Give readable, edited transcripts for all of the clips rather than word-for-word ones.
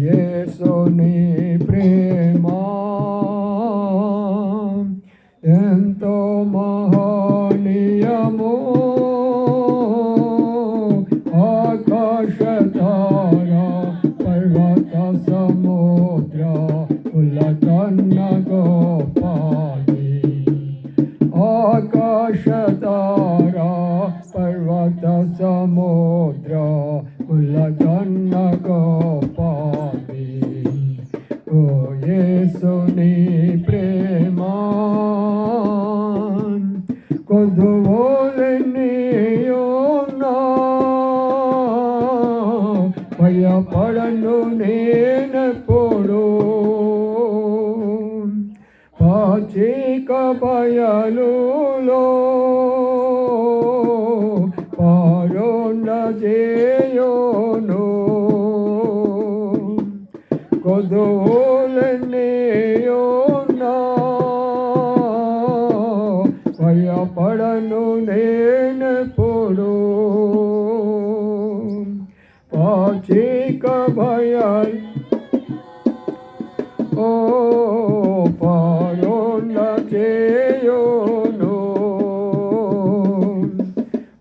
యేసుని ప్రేమ ఎంతో మహనీయము, ఆకాశతార పర్వత సముద్ర కులకన్న గోపాలి. ఆకాశతార పర్వత సముద్ర కులకన్న గోపాలి. ఓ యేసుని ప్రేమ కొదువోలెన్నీయున్నా భయపడను నేనెప్పుడు. పాచిక బయలులో పారుండ చేయును. కొదువులెన్నీయున్నా భయపడను నేనెప్పుడు. పాచిక భయాలు ఓ పారుండ చేయును.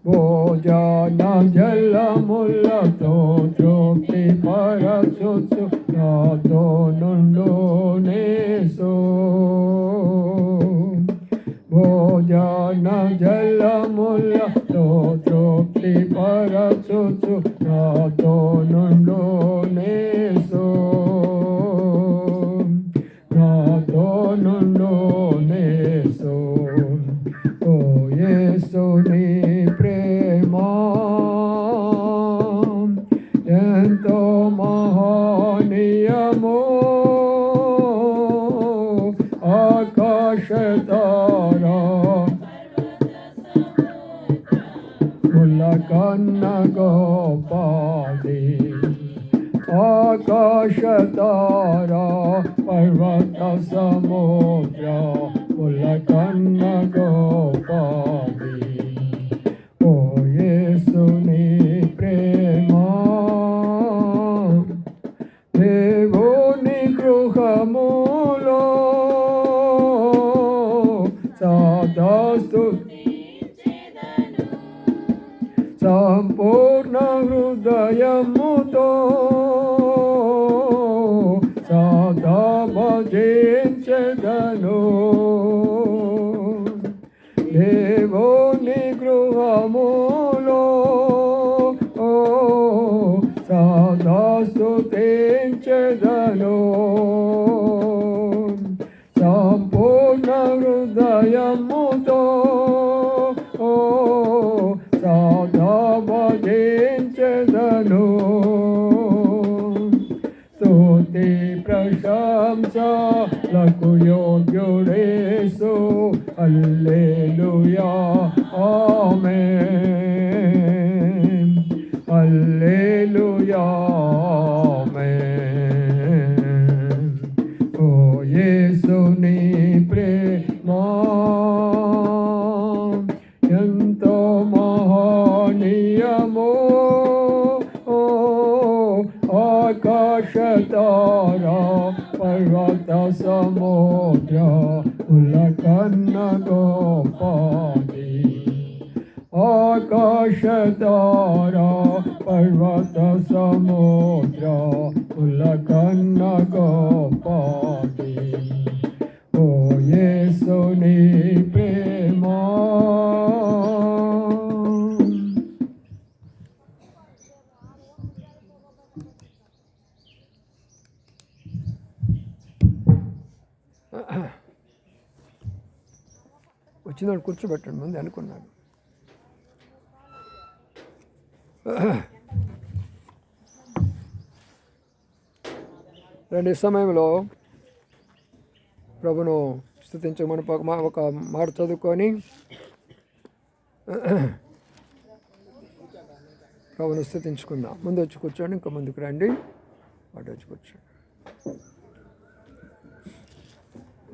భోజన జలములతో తృప్తి పరచుచు నాతో నుండు నేసు. భోజన జలములతో తృప్తి పరచుచు నాతో నుండు నేసు. నాతో నుండు నేసు. ఓ యేసుని ప్రేమ ఎంతో మహనీయము, ఆకాశతార కులకన్న గోపాలి. ఆకాశతార పర్వత సముద్ర కులకన్న గోపాలి. ఓ యేసుని ప్రేమ దేవుని గృహములో సదాస్తు సంపూర్ణ హృదయముతో సదా భజించెదను. దేవుని గృహములో సదా స్తుతించెదను. సంపూర్ణ హృదయముతో సదా భజించెదను. స్తుతి ప్రశంసలకు యోగ్యుడేసు. హల్లెలూయా ఆమేన్. హల్లెలూయా ఆమేన్. ఓ యేసుని ప్రేమ ఎంతో మహనీయము, ఆకాశతార పర్వత సముద్ర కులకన్న గోపాలి. ఆకాశతార పర్వత సముద్ర కులకన్న గోపాలి. ఓ యేసుని ప్రేమ వచ్చినాడు. కూర్చోబెట్టండి ముందు అనుకున్నాను. రండి, సమయంలో ప్రభును స్తుతించమని ఒక మాట చదువుకొని ప్రభును స్తుతించుకుందాం. ముందు వచ్చి కూర్చోండి, ఇంకా ముందుకు రండి. అటు వచ్చి కూర్చోండి.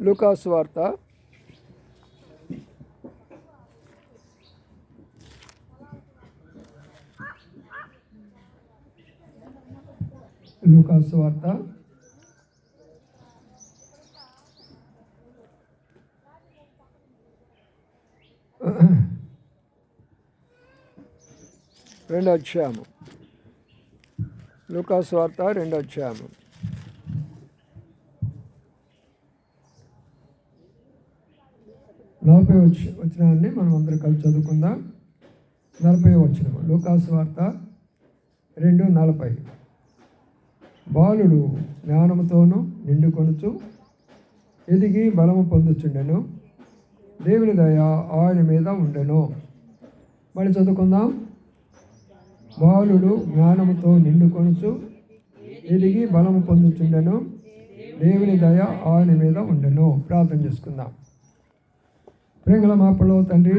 లూకా సువార్త 11 లూకా సువార్త 2వ అధ్యాయము. లూకా సువార్త 2వ అధ్యాయము. నలభై వచనాన్ని మనం అందరం కలిసి చదువుకుందాం. 40వ వచనము. లూకా సువార్త 2:40. బాలుడు జ్ఞానముతోనూ నిండుకొనుచు ఎదిగి బలము పొందుచుండెను, దేవుని దయ ఆయన మీద ఉండెను. మళ్ళీ చదువుకుందాం. బాలుడు జ్ఞానముతో నిండుకొనుచు ఎదిగి బలము పొందుచుండెను, దేవుని దయ ఆయన మీద ఉండెను. ప్రార్థన చేసుకుందాం. ప్రేమల మా పరలోక తండ్రి,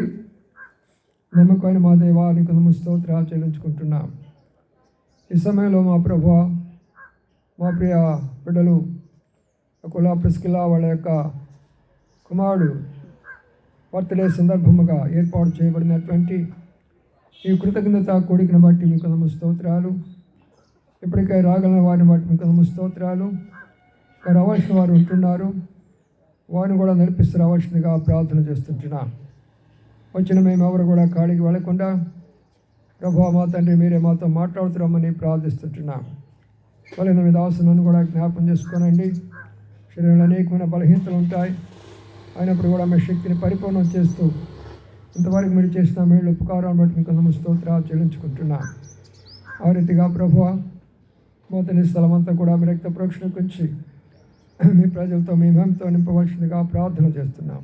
నమ్మకమైన మా దేవా, నీకు స్తోత్రాలు చెల్లించుకుంటున్నాం. ఈ సమయంలో మా ప్రభువా, మా ప్రియ బిడ్డలు అకులా ప్రిస్కిలా వాళ్ళ యొక్క కుమారుడు బర్త్డే సందర్భముగా ఏర్పాటు చేయబడినటువంటి ఈ కృతజ్ఞత కోడికను బట్టి మీకు స్తోత్రాలు. ఇప్పటికే రాగలిగిన వారిని బట్టి మీకు స్తోత్రాలు. వారు రావాల్సిన వారు ఉంటున్నారు, వారిని కూడా నడిపిస్తూ రావాల్సిందిగా ప్రార్థన చేస్తుంటున్నాం. వచ్చిన మేము ఎవరు కూడా ఖాళీకి వెళ్ళకుండా ప్రభువా మా తండ్రి మీరే మాతో మాట్లాడుతున్నామని ప్రార్థిస్తుంటున్నాం. వాళ్ళని మీ దాసులను కూడా జ్ఞాపకం చేసుకోనండి. శరీరంలో అనేకమైన బలహీనతలు ఉంటాయి, అయినప్పుడు కూడా మీ శక్తిని పరిపూర్ణం చేస్తూ ఇంతవరకు మీరు చేసిన మేళ్ళు ఉపకారాన్ని బట్టి మీకు స్తోత్రాలు చెల్లించుకుంటున్నాం. ఆ రీతిగా ప్రభువా మోతని స్థలమంతా కూడా మీ రక్త ప్రోక్షణ గురించి మీ ప్రజలతో మీ మహిమతో నింపవలసిందిగా ప్రార్థన చేస్తున్నాం.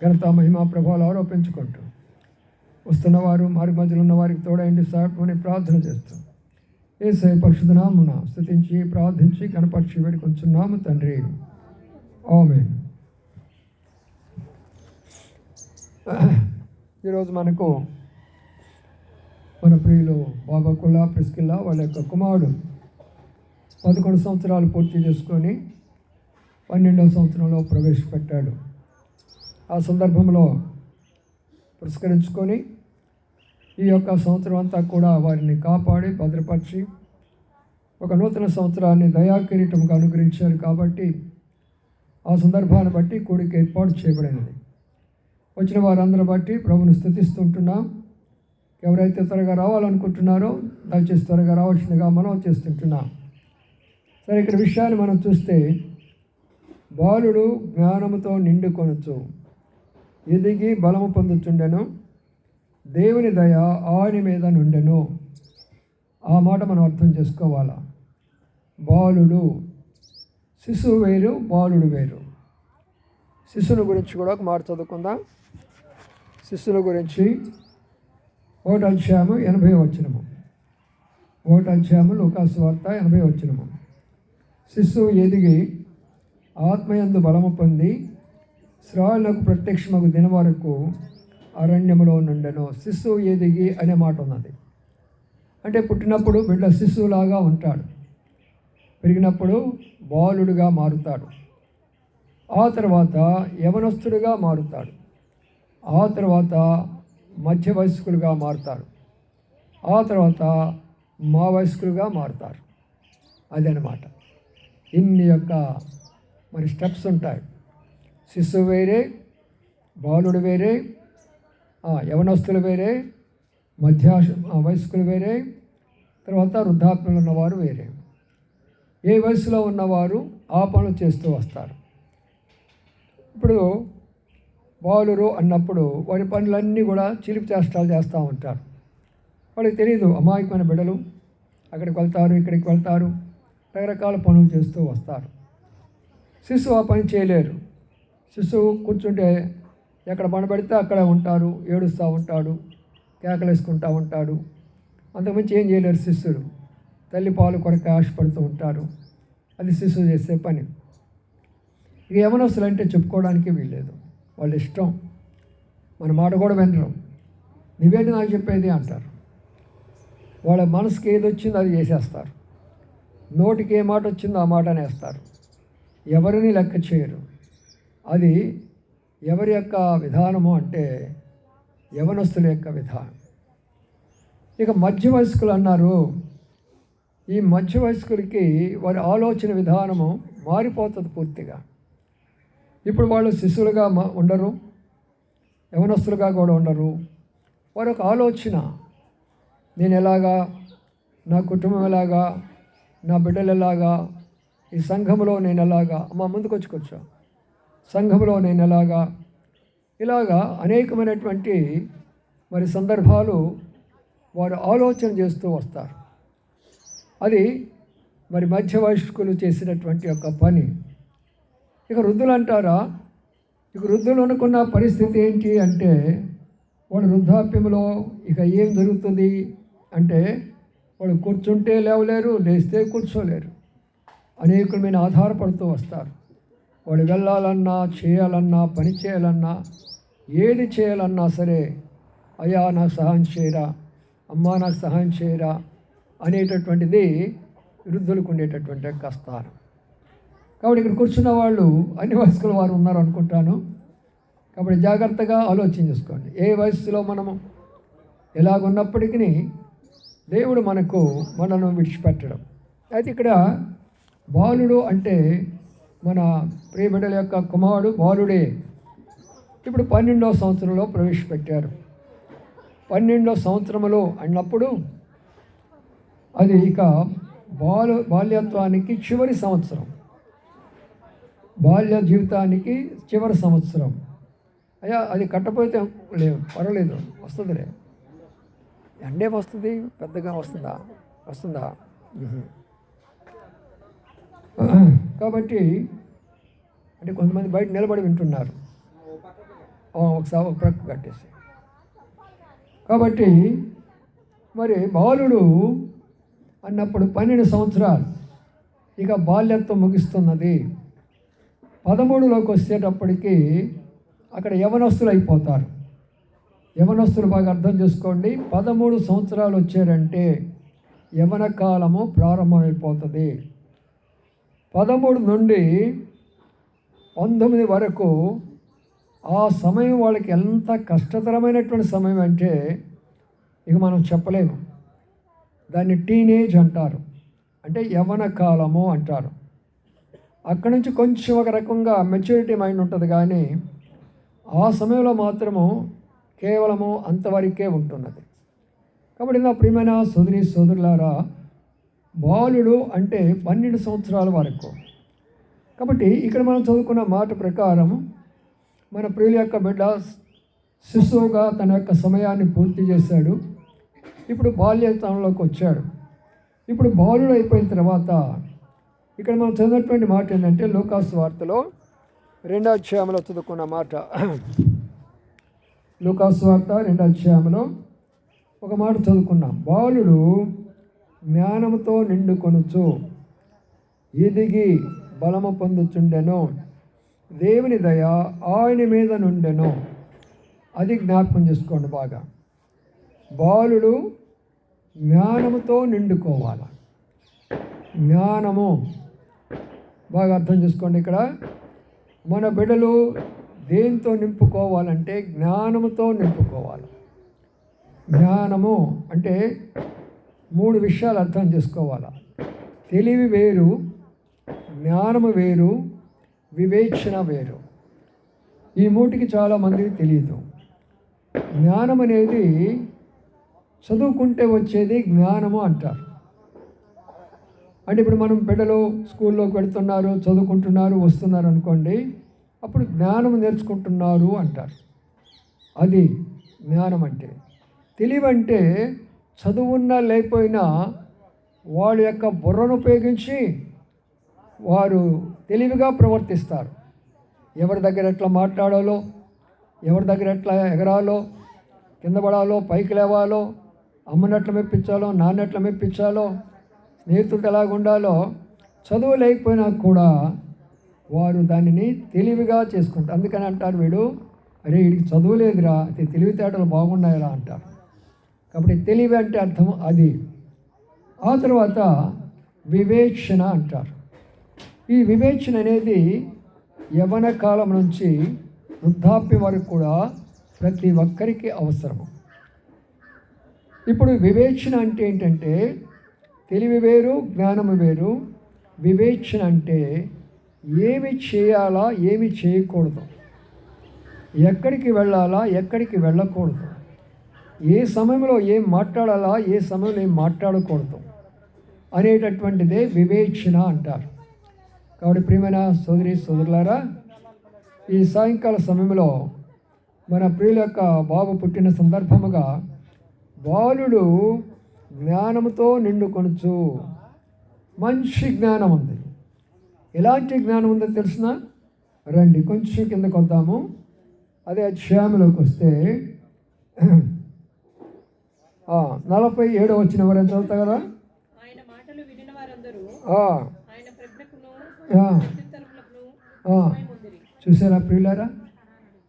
ఘనత మహిమ ప్రభావాలు ఆరోపించుకుంటూ వస్తున్నవారు మారి మధ్యలో ఉన్న వారికి తోడైండి సాయమని ప్రార్థన చేస్తాం. యేసయ్య పరిశుద్ధ నామమున స్తుతించి ప్రార్థించి కనపరిచి వేడుకొంచున్నాము తండ్రి, ఆమేన్. ఈరోజు మనకు మన ప్రియులు బాబా కుల్లా ప్రిస్కిల్లా వాళ్ళ యొక్క కుమారుడు 11 సంవత్సరాలు పూర్తి చేసుకొని 12వ సంవత్సరంలో ప్రవేశపెట్టాడు. ఆ సందర్భంలో పురస్కరించుకొని ఈ యొక్క సంవత్సరం అంతా కూడా వారిని కాపాడి భద్రపరిచి ఒక నూతన సంవత్సరాన్ని దయాకిరీటంగా అనుగ్రహించారు. కాబట్టి ఆ సందర్భాన్ని బట్టి కూడిక ఏర్పాటు చేయబడినది. వచ్చిన వారందరూ బట్టి ప్రభుని స్తుతిస్తుంటున్నాం. ఎవరైతే త్వరగా రావాలనుకుంటున్నారో దయచేసి త్వరగా రావాల్సిందిగా మనం చేస్తుంటున్నాం. సరే, ఇక్కడ విషయాన్ని మనం చూస్తే బాలుడు జ్ఞానముతో నిండుకొనుచు ఎదిగి బలము పొందుచుండెను, దేవుని దయ ఆయన మీద నుండెను. ఆ మాట మనం అర్థం చేసుకోవాలా. బాలుడు, శిశువు వేరు, బాలుడు వేరు. శిశువుని గురించి కూడా ఒక మాట చదువుకుందాం. శిశువుల గురించి 1వ అధ్యాయము 80వ వచనము. 1వ అధ్యాయము లూకా సువార్త 80వ వచనము. శిశువు ఎదిగి ఆత్మయందు బలము పొంది శ్రావులకు ప్రత్యక్షమగు దిన వరకు అరణ్యములో నుండెను. శిశువు ఎదిగి అనే మాట ఉన్నది. అంటే పుట్టినప్పుడు బిడ్డ శిశువులాగా ఉంటాడు, పెరిగినప్పుడు బాలుడుగా మారుతాడు, ఆ తర్వాత యవనస్తుడుగా మారుతాడు, ఆ తర్వాత మధ్య వయస్కులుగా మారుతారు, ఆ తర్వాత మా వయస్కులుగా మారుతారు. అదనమాట. ఇన్ని యొక్క మరి స్టెప్స్ ఉంటాయి. శిశువు వేరే, బాలుడు వేరే, యవనస్తులు వేరే, మధ్య వయస్కులు వేరే, తర్వాత వృద్ధాప్యంలో ఉన్నవారు వేరే. ఏ వయసులో ఉన్నవారు ఆ పనులు చేస్తూ వస్తారు. ఇప్పుడు బాలురు అన్నప్పుడు వారి పనులన్నీ కూడా చిలిపి చేష్టాలు చేస్తూ ఉంటారు. వాళ్ళకి తెలియదు, అమాయకమైన బిడ్డలు అక్కడికి వెళ్తారు, ఇక్కడికి వెళ్తారు, రకరకాల పనులు చేస్తూ వస్తారు. శిశువు ఆ పని చేయలేరు. శిశువు కూర్చుంటే ఎక్కడ పనబడితే అక్కడ ఉంటారు, ఏడుస్తూ ఉంటాడు, కేకలేసుకుంటూ ఉంటాడు. అంతకుమించి ఏం చేయలేరు శిశువులు. తల్లి పాలు కొరకు ఆశపడుతూ ఉంటారు. అది శిశువు చేసే పని. ఇక యవనస్తులు అంటే చెప్పుకోవడానికి వీల్లేదు. వాళ్ళ ఇష్టం, మన మాట కూడా వినరు. నువ్వేంటి నాకు చెప్పేది అంటారు. వాళ్ళ మనసుకి ఏది వచ్చిందో అది చేసేస్తారు. నోటికి ఏ మాట వచ్చిందో ఆ మాట అనేస్తారు. ఎవరిని లెక్క చేయరు. అది ఎవరి యొక్క విధానము అంటే యవనస్తుల యొక్క విధానం. ఇక మధ్య వయస్కులు అన్నారు. ఈ మధ్య వయస్కులకి వారి ఆలోచన విధానము మారిపోతుంది పూర్తిగా. ఇప్పుడు వాళ్ళు శిశువులుగా ఉండరు, యవనస్తులుగా కూడా ఉండరు. వారి ఒక ఆలోచన, నేను ఎలాగా, నా కుటుంబం ఎలాగా, నా బిడ్డలు ఎలాగా, ఈ సంఘంలో నేను ఎలాగా, ముందుకు వచ్చుకోవచ్చా, సంఘంలో నేను ఎలాగా, ఇలాగా అనేకమైనటువంటి మరి సందర్భాలు వారు ఆలోచన చేస్తూ వస్తారు. అది మరి మధ్య వయస్కులు చేసినటువంటి ఒక పని. ఇక వృద్ధులు అంటారా, ఇక వృద్ధులు అనుకున్న పరిస్థితి ఏంటి అంటే, వాళ్ళు వృద్ధాప్యంలో ఇక ఏం జరుగుతుంది అంటే, వాళ్ళు కూర్చుంటే లేవలేరు, లేస్తే కూర్చోలేరు, అనేకుల మీద ఆధారపడుతూ వస్తారు. వాళ్ళు వెళ్ళాలన్నా, చేయాలన్నా, పని చేయాలన్నా, ఏది చేయాలన్నా సరే, అయ్యా నాకు సహాయం చేయరా, అమ్మా నాకు సహాయం చేయరా అనేటటువంటిది వృద్ధులకు ఉండేటటువంటి కష్టాలు. కాబట్టి ఇక్కడ కూర్చున్న వాళ్ళు అన్ని వయస్కుల వారు ఉన్నారు అనుకుంటాను. కాబట్టి జాగ్రత్తగా ఆలోచన చేసుకోండి. ఏ వయస్సులో మనము ఎలాగున్నప్పటికీ దేవుడు మనను విడిచిపెట్టడం. అయితే ఇక్కడ బాలుడు అంటే మన ప్రియబిడ్డల యొక్క కుమారుడు బాలుడే. ఇప్పుడు 12వ సంవత్సరంలో ప్రవేశపెట్టారు. 12వ సంవత్సరంలో అన్నప్పుడు అది ఇక బాల్యత్వానికి చివరి సంవత్సరం, బాల్య జీవితానికి చివరి సంవత్సరం. అయ్యా అది కట్టపోతే లేదు, పర్వాలేదు, వస్తుందిలే. ఎండే వస్తుంది, పెద్దగా వస్తుందా కాబట్టి అంటే కొంతమంది బయట నిలబడి వింటున్నారు, ఒకసారి ఒక ప్రక్క కట్టేసి. కాబట్టి మరి బాలుడు అన్నప్పుడు 12 సంవత్సరాలు ఇక బాల్యత్వం ముగిస్తున్నది. 13లోకి వచ్చేటప్పటికి అక్కడ యవనస్తులు అయిపోతారు. యవనస్తులు బాగా అర్థం చేసుకోండి. 13 సంవత్సరాలు వచ్చారంటే యవన కాలము ప్రారంభమైపోతుంది. 13 నుండి 19 వరకు ఆ సమయం వాళ్ళకి ఎంత కష్టతరమైనటువంటి సమయం అంటే ఇక మనం చెప్పలేము. దాన్ని టీనేజ్ అంటారు, అంటే యవ్వన కాలము అంటారు. అక్కడి నుంచి కొంచెం ఒక రకంగా మెచ్యూరిటీ మైండ్ ఉంటుంది, కానీ ఆ సమయంలో మాత్రము కేవలము అంతవరకే ఉంటున్నది. కాబట్టి నా ప్రియమైన సోదరులారా, బాలుడు అంటే 12 సంవత్సరాల వరకు. కాబట్టి ఇక్కడ మనం చదువుకున్న మాట ప్రకారం మన ప్రియుల యొక్క బిడ్డ శిశువుగా తన యొక్క సమయాన్ని పూర్తి చేశాడు. ఇప్పుడు బాల్యతంలోకి వచ్చాడు. ఇప్పుడు బాలుడు అయిపోయిన తర్వాత ఇక్కడ మనం చదివినటువంటి మాట ఏంటంటే, లూకాసు వార్తలో 2వ అధ్యాయంలో చదువుకున్న మాట. లూకాసు వార్త 2వ అధ్యాయంలో ఒక మాట చదువుకున్నాం. బాలుడు జ్ఞానముతో నిండుకొనుచు ఎదిగి బలము పొందుచుండెను, దేవుని దయ ఆయన మీద నుండెను. అది జ్ఞాపకం చేసుకోండి బాగా. బాలుడు జ్ఞానముతో నిండుకోవాలి. జ్ఞానము బాగా అర్థం చేసుకోండి. ఇక్కడ మన బిడ్డలు దేంతో నింపుకోవాలంటే జ్ఞానముతో నింపుకోవాలి. జ్ఞానము అంటే 3 విషయాలు అర్థం చేసుకోవాలి. తెలివి వేరు, జ్ఞానము వేరు, వివేచన వేరు. ఈ 3కి చాలామందికి తెలియదు. జ్ఞానం అనేది చదువుకుంటే వచ్చేది జ్ఞానము అంటారు. అంటే ఇప్పుడు మనం బిడ్డలు స్కూల్లోకి వెళ్తున్నారు, చదువుకుంటున్నారు, వస్తున్నారు అనుకోండి, అప్పుడు జ్ఞానం నేర్చుకుంటున్నారు అంటారు. అది జ్ఞానం అంటే. తెలివి అంటే చదువున్నా లేకపోయినా వాళ్ళ యొక్క బుర్రను ఉపయోగించి వారు తెలివిగా ప్రవర్తిస్తారు. ఎవరి దగ్గర ఎట్లా మాట్లాడాలో, ఎవరి దగ్గర ఎట్లా ఎగరాలో, కింద పడాలో, పైకి లేవాలో, అమ్మనెట్లా మెప్పించాలో, నాన్నెట్లా మెప్పించాలో, స్నేహితులతో ఎలాగ ఉండాలో చదువు లేకపోయినా కూడా వారు దానిని తెలివిగా చేసుకుంటారు. అందుకని అంటారు, వీడు అరే వీడికి చదువు లేదురా, అది తెలివితేటలు బాగున్నాయిరా అంటారు. కాబట్టి తెలివి అంటే అర్థం అది. ఆ తర్వాత వివేచన అంటారు. ఈ వివేచన అనేది యవ్వన కాలం నుంచి వృద్ధాప్యం వరకు కూడా ప్రతి ఒక్కరికి అవసరము. ఇప్పుడు వివేచన అంటే ఏంటంటే తెలివి వేరు, జ్ఞానము వేరు. వివేచన అంటే ఏమి చేయాలా, ఏమి చేయకూడదు, ఎక్కడికి వెళ్ళాలా, ఎక్కడికి వెళ్ళకూడదు, ఏ సమయంలో ఏం మాట్లాడాలా, ఏ సమయంలో ఏం మాట్లాడకూడదు అనేటటువంటిదే వివేచన అంటారు. కాబట్టి ప్రియమైన సోదరి సోదరులారా, ఈ సాయంకాల సమయంలో మన ప్రియుల యొక్క బాబు పుట్టిన సందర్భముగా బాలుడు జ్ఞానముతో నిండుకొనుచు. మంచి జ్ఞానం ఉంది. ఎలాంటి జ్ఞానం ఉందో తెలిసిన? రండి కొంచెం కిందకు వద్దాము. అదే అధ్యాయంలోకి వస్తే 47 వచ్చిన వారు చదువుతా కదా. చూసారా ప్రియులారా?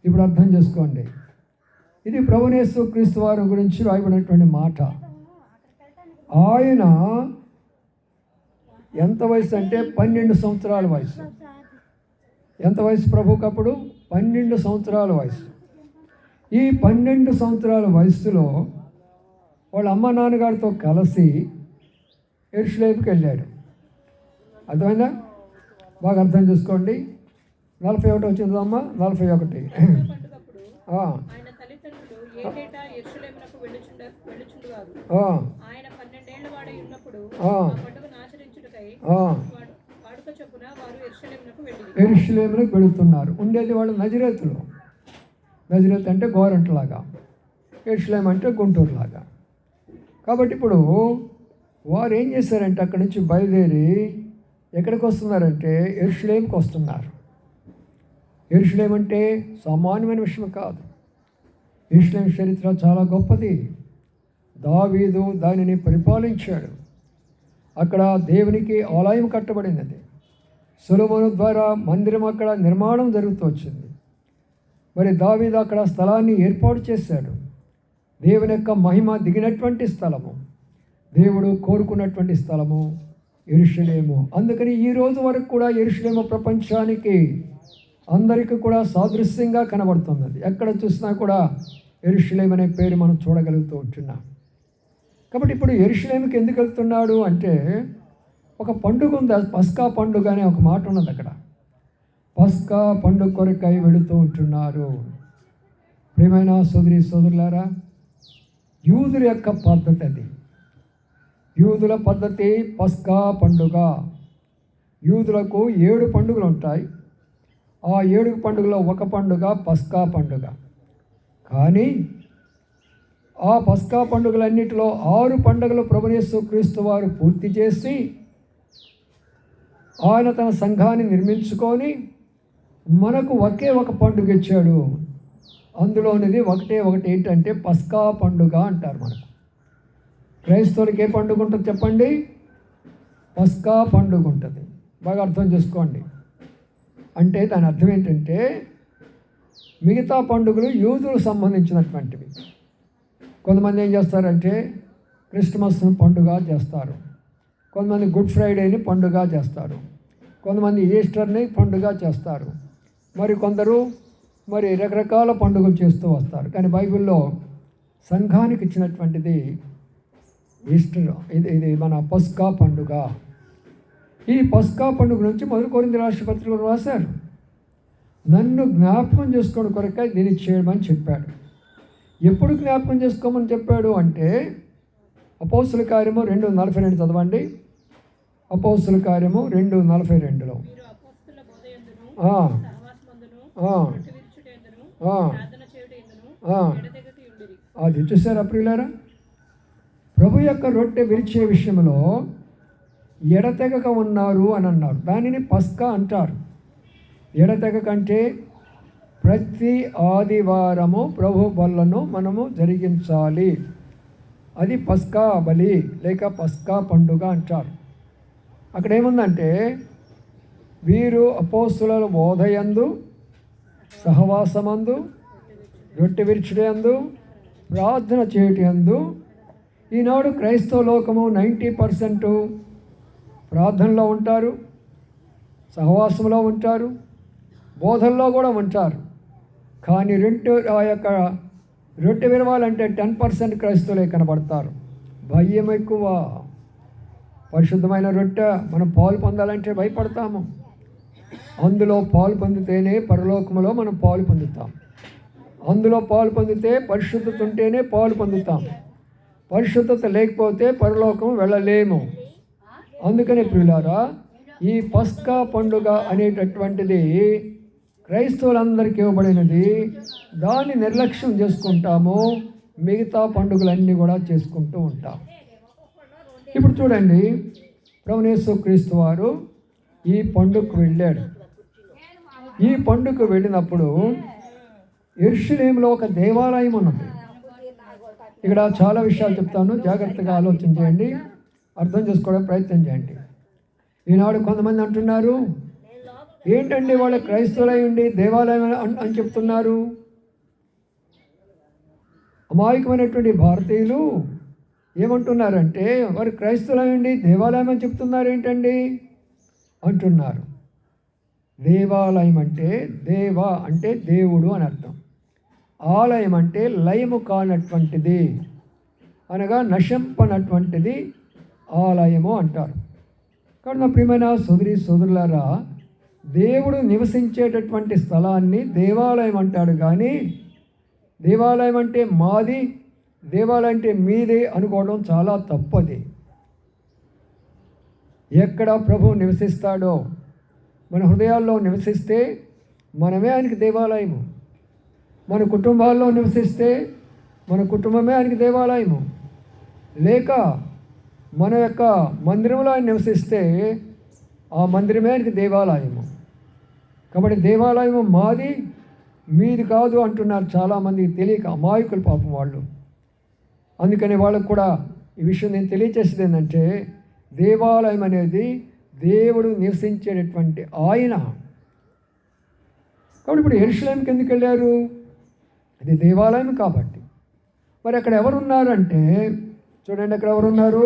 ఇప్పుడు అర్థం చేసుకోండి. ఇది ప్రభువైన యేసుక్రీస్తు వారి గురించి రాయబడినటువంటి మాట. ఆయన ఎంత వయసు అంటే 12 సంవత్సరాల వయసు. ఎంత వయసు ప్రభువుకి అప్పుడు? 12 సంవత్సరాల వయసు. ఈ 12 సంవత్సరాల వయసులో వాళ్ళ అమ్మ నాన్నగారితో కలిసి యెరూషలేముకి వెళ్ళాడు. అర్థమైందా? బాగా అర్థం చేసుకోండి. 41 వచ్చిందమ్మా. 41 యెరూషలేమునకు వెళుతున్నారు. ఉండేది వాళ్ళు నజరేతులు. నజరేత్ అంటే గోరంటలాగా, యెరూషలేము అంటే గుంటూరులాగా. కాబట్టి ఇప్పుడు వారు ఏం చేశారంటే అక్కడి నుంచి బయలుదేరి ఎక్కడికి వస్తున్నారంటే యెరూషలేముకి వస్తున్నారు. యెరూషలేము అంటే సామాన్యమైన విషయం కాదు. యెరూషలేము చరిత్ర చాలా గొప్పది. దావీదు దానిని పరిపాలించాడు. అక్కడ దేవునికి ఆలయం కట్టబడినది. సొలొమోను ద్వారా మందిరం అక్కడ నిర్మాణం జరుగుతూ వచ్చింది. మరి దావీదు అక్కడ స్థలాన్ని ఏర్పాటు చేశాడు. దేవుని యొక్క మహిమ దిగినటువంటి స్థలము, దేవుడు కోరుకున్నటువంటి స్థలము యెరూషలేము. అందుకని ఈ రోజు వరకు కూడా యెరూషలేము ప్రపంచానికి అందరికీ కూడా సాదృశ్యంగా కనబడుతున్నది. ఎక్కడ చూసినా కూడా యెరూషలేము అనే పేరు మనం చూడగలుగుతూ ఉంటున్నాం. కాబట్టి ఇప్పుడు యెరూషలేముకి ఎందుకు వెళ్తున్నాడు అంటే ఒక పండుగ ఉంది. పస్కా పండుగ అనే ఒక మాట ఉన్నది అక్కడ. పస్కా పండుగ కొరకై వెళుతూ ఉంటున్నారు. ప్రియమైన సోదరి సోదరులారా, యూదుల యొక్క పద్ధతి అది. యూదుల పద్ధతి పస్కా పండుగ. యూదులకు 7 పండుగలు ఉంటాయి. ఆ 7 పండుగలో ఒక పండుగ పస్కా పండుగ. కానీ ఆ పస్కా పండుగలన్నిటిలో 6 పండుగలు ప్రభువైన యేసుక్రీస్తు వారు పూర్తి చేసి ఆయన తన సంఘాన్ని నిర్మించుకొని మనకు ఒకే ఒక పండుగ ఇచ్చాడు. అందులోనిది ఒకటే ఒకటి ఏంటంటే పస్కా పండుగ అంటారు. మనకు క్రైస్తవులకి ఏ పండుగ ఉంటుంది చెప్పండి? పస్కా పండుగ ఉంటుంది. బాగా అర్థం చేసుకోండి. అంటే దాని అర్థం ఏంటంటే మిగతా పండుగలు యూదులకు సంబంధించినటువంటివి. కొంతమంది ఏం చేస్తారంటే క్రిస్మస్ పండుగ చేస్తారు. కొంతమంది గుడ్ ఫ్రైడేని పండుగ చేస్తారు. కొంతమంది ఈస్టర్ని పండుగ చేస్తారు. మరి కొందరు రకరకాల పండుగలు చేస్తూ వస్తారు. కానీ బైబిల్లో సంఘానికి ఇచ్చినటువంటిది ఈస్టర్. ఇది మన పస్కా పండుగ. ఈ పస్కా పండుగ నుంచి 1 కొరింథీ రాసిన పత్రికలో రాశారు, నన్ను జ్ఞాపకం చేసుకోవడం కొరకై దీన్ని చేయమని చెప్పాడు. ఎప్పుడు జ్ఞాపకం చేసుకోమని చెప్పాడు అంటే అపోస్తుల కార్యము 2:42 చదవండి. అపోస్తుల కార్యము 2:42లో అది చూసారా ప్రియులారా? ప్రభు యొక్క రొట్టె విరిచే విషయంలో ఎడతెగక ఉన్నారు అని అన్నారు. దానిని పస్కా అంటారు. ఎడతెగక అంటే ప్రతి ఆదివారము ప్రభు బలులను మనము జరిగించాలి. అది పస్కా బలి లేక పస్కా పండుగ అంటారు. అక్కడ ఏముందంటే వీరు అపోస్తుల బోధయందు, సహవాసమందు, రొట్టె విరుచుటయందు, ప్రార్థన చేయుటయందు. ఈనాడు క్రైస్తవ లోకము 90% ప్రార్థనలో ఉంటారు, సహవాసంలో ఉంటారు, బోధనలో కూడా ఉంటారు. కానీ ఆ యొక్క రొట్టె విరవాలంటే 10% క్రైస్తవులే కనబడతారు. భయం ఎక్కువ. పరిశుద్ధమైన రొట్టె. మనం పాలు పొందాలంటే భయపడతాము. అందులో పాలు పొందితేనే పరలోకములో మనం పాలు పొందుతాం. అందులో పాలు పొందితే పరిశుద్ధత ఉంటేనే పాలు పొందుతాం. పరిశుద్ధత లేకపోతే పరలోకం వెళ్ళలేము. అందుకని ప్రియులారా, ఈ పస్కా పండుగ అనేటటువంటిది క్రైస్తవులందరికీ ఇవ్వబడినది. దాన్ని నిర్లక్ష్యం చేసుకుంటాము, మిగతా పండుగలన్నీ కూడా చేసుకుంటూ ఉంటాం. ఇప్పుడు చూడండి, ప్రభువైన యేసుక్రీస్తు వారు ఈ పండుగకు వెళ్ళాడు. ఈ పండుగకు వెళ్ళినప్పుడు యెరూషలేములో ఒక దేవాలయం ఉన్నది. ఇక్కడ చాలా విషయాలు చెప్తాను, జాగ్రత్తగా ఆలోచన చేయండి, అర్థం చేసుకోవడానికి ప్రయత్నం చేయండి. ఈనాడు కొంతమంది అంటున్నారు, ఏంటండి వాళ్ళు క్రైస్తవులై ఉండి దేవాలయం అని చెప్తున్నారు. అమాయకమైనటువంటి భారతీయులు ఏమంటున్నారంటే, వారు క్రైస్తవులై ఉండి దేవాలయం అని చెప్తున్నారు ఏంటండి అంటున్నారు. దేవాలయం అంటే దేవ అంటే దేవుడు అని అర్థం. ఆలయం అంటే లయము కానటువంటిది, అనగా నశింపనటువంటిది ఆలయము అంటారు. కాబట్టి నా ప్రియమైన సోదరులారా, దేవుడు నివసించేటటువంటి స్థలాన్ని దేవాలయం అంటాడు. కానీ దేవాలయం అంటే మాది, దేవాలయం అంటే మీదే అనుకోవడం చాలా తప్పది. ఎక్కడ ప్రభువు నివసిస్తాడో మన హృదయాల్లో నివసిస్తే మనమే ఆయనకి దేవాలయము. మన కుటుంబాల్లో నివసిస్తే మన కుటుంబమే ఆయనకి దేవాలయము. లేక మన యొక్క మందిరంలో ఆయన నివసిస్తే ఆ మందిరమే ఆయనకి దేవాలయము. కాబట్టి దేవాలయము మాది, మీది కాదు అంటున్నారు చాలామందికి తెలియక, అమాయకులు పాపం వాళ్ళు. అందుకని వాళ్ళకు కూడా ఈ విషయం నేను తెలియచేసేది ఏంటంటే, దేవాలయం అనేది దేవుడు నివసించేటటువంటి ఆయన. కాబట్టి ఇప్పుడు యెరూషలేముకి ఎందుకు వెళ్ళారు? అది దేవాలయం కాబట్టి. మరి అక్కడ ఎవరున్నారంటే చూడండి, అక్కడ ఎవరున్నారు?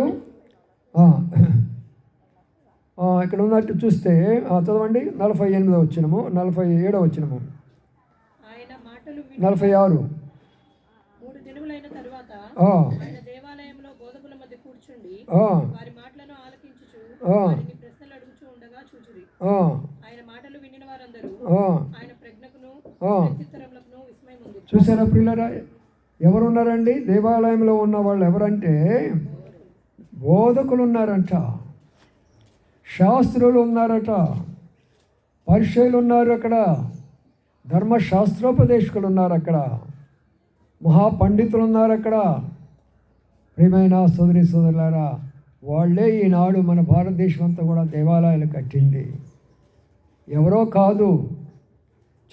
ఇక్కడ ఉన్నట్టు చూస్తే చదవండి, 48వ వచనము, 47వ వచనము, 46. 3 దినములైన తరువాత ఆయన దేవాలయంలో బోధకుల మధ్య కూర్చుండి వారి మాటలను ఆలకించుచు వారిని ప్రశ్నలు అడుగుచూ ఉండగా చూచిరి. ఆయన మాటలు వినిన వారందరూ ఆయన ప్రజ్ఞకును వ్యక్తిత్వములకును విస్మయం ఉంది. చూసారా ప్రియులారా, ఎవరున్నారండి దేవాలయంలో ఉన్న వాళ్ళు? ఎవరంటే బోధకులు ఉన్నారంట, శాస్త్రులు ఉన్నారట, పరిచయులు ఉన్నారు, అక్కడ ధర్మశాస్త్రోపదేశకులు ఉన్నారు, అక్కడ మహాపండితులు ఉన్నారు. అక్కడ ప్రియమైన సోదరులారా, వాళ్ళే ఈనాడు మన భారతదేశం అంతా కూడా దేవాలయాలు కట్టింది. ఎవరో కాదు,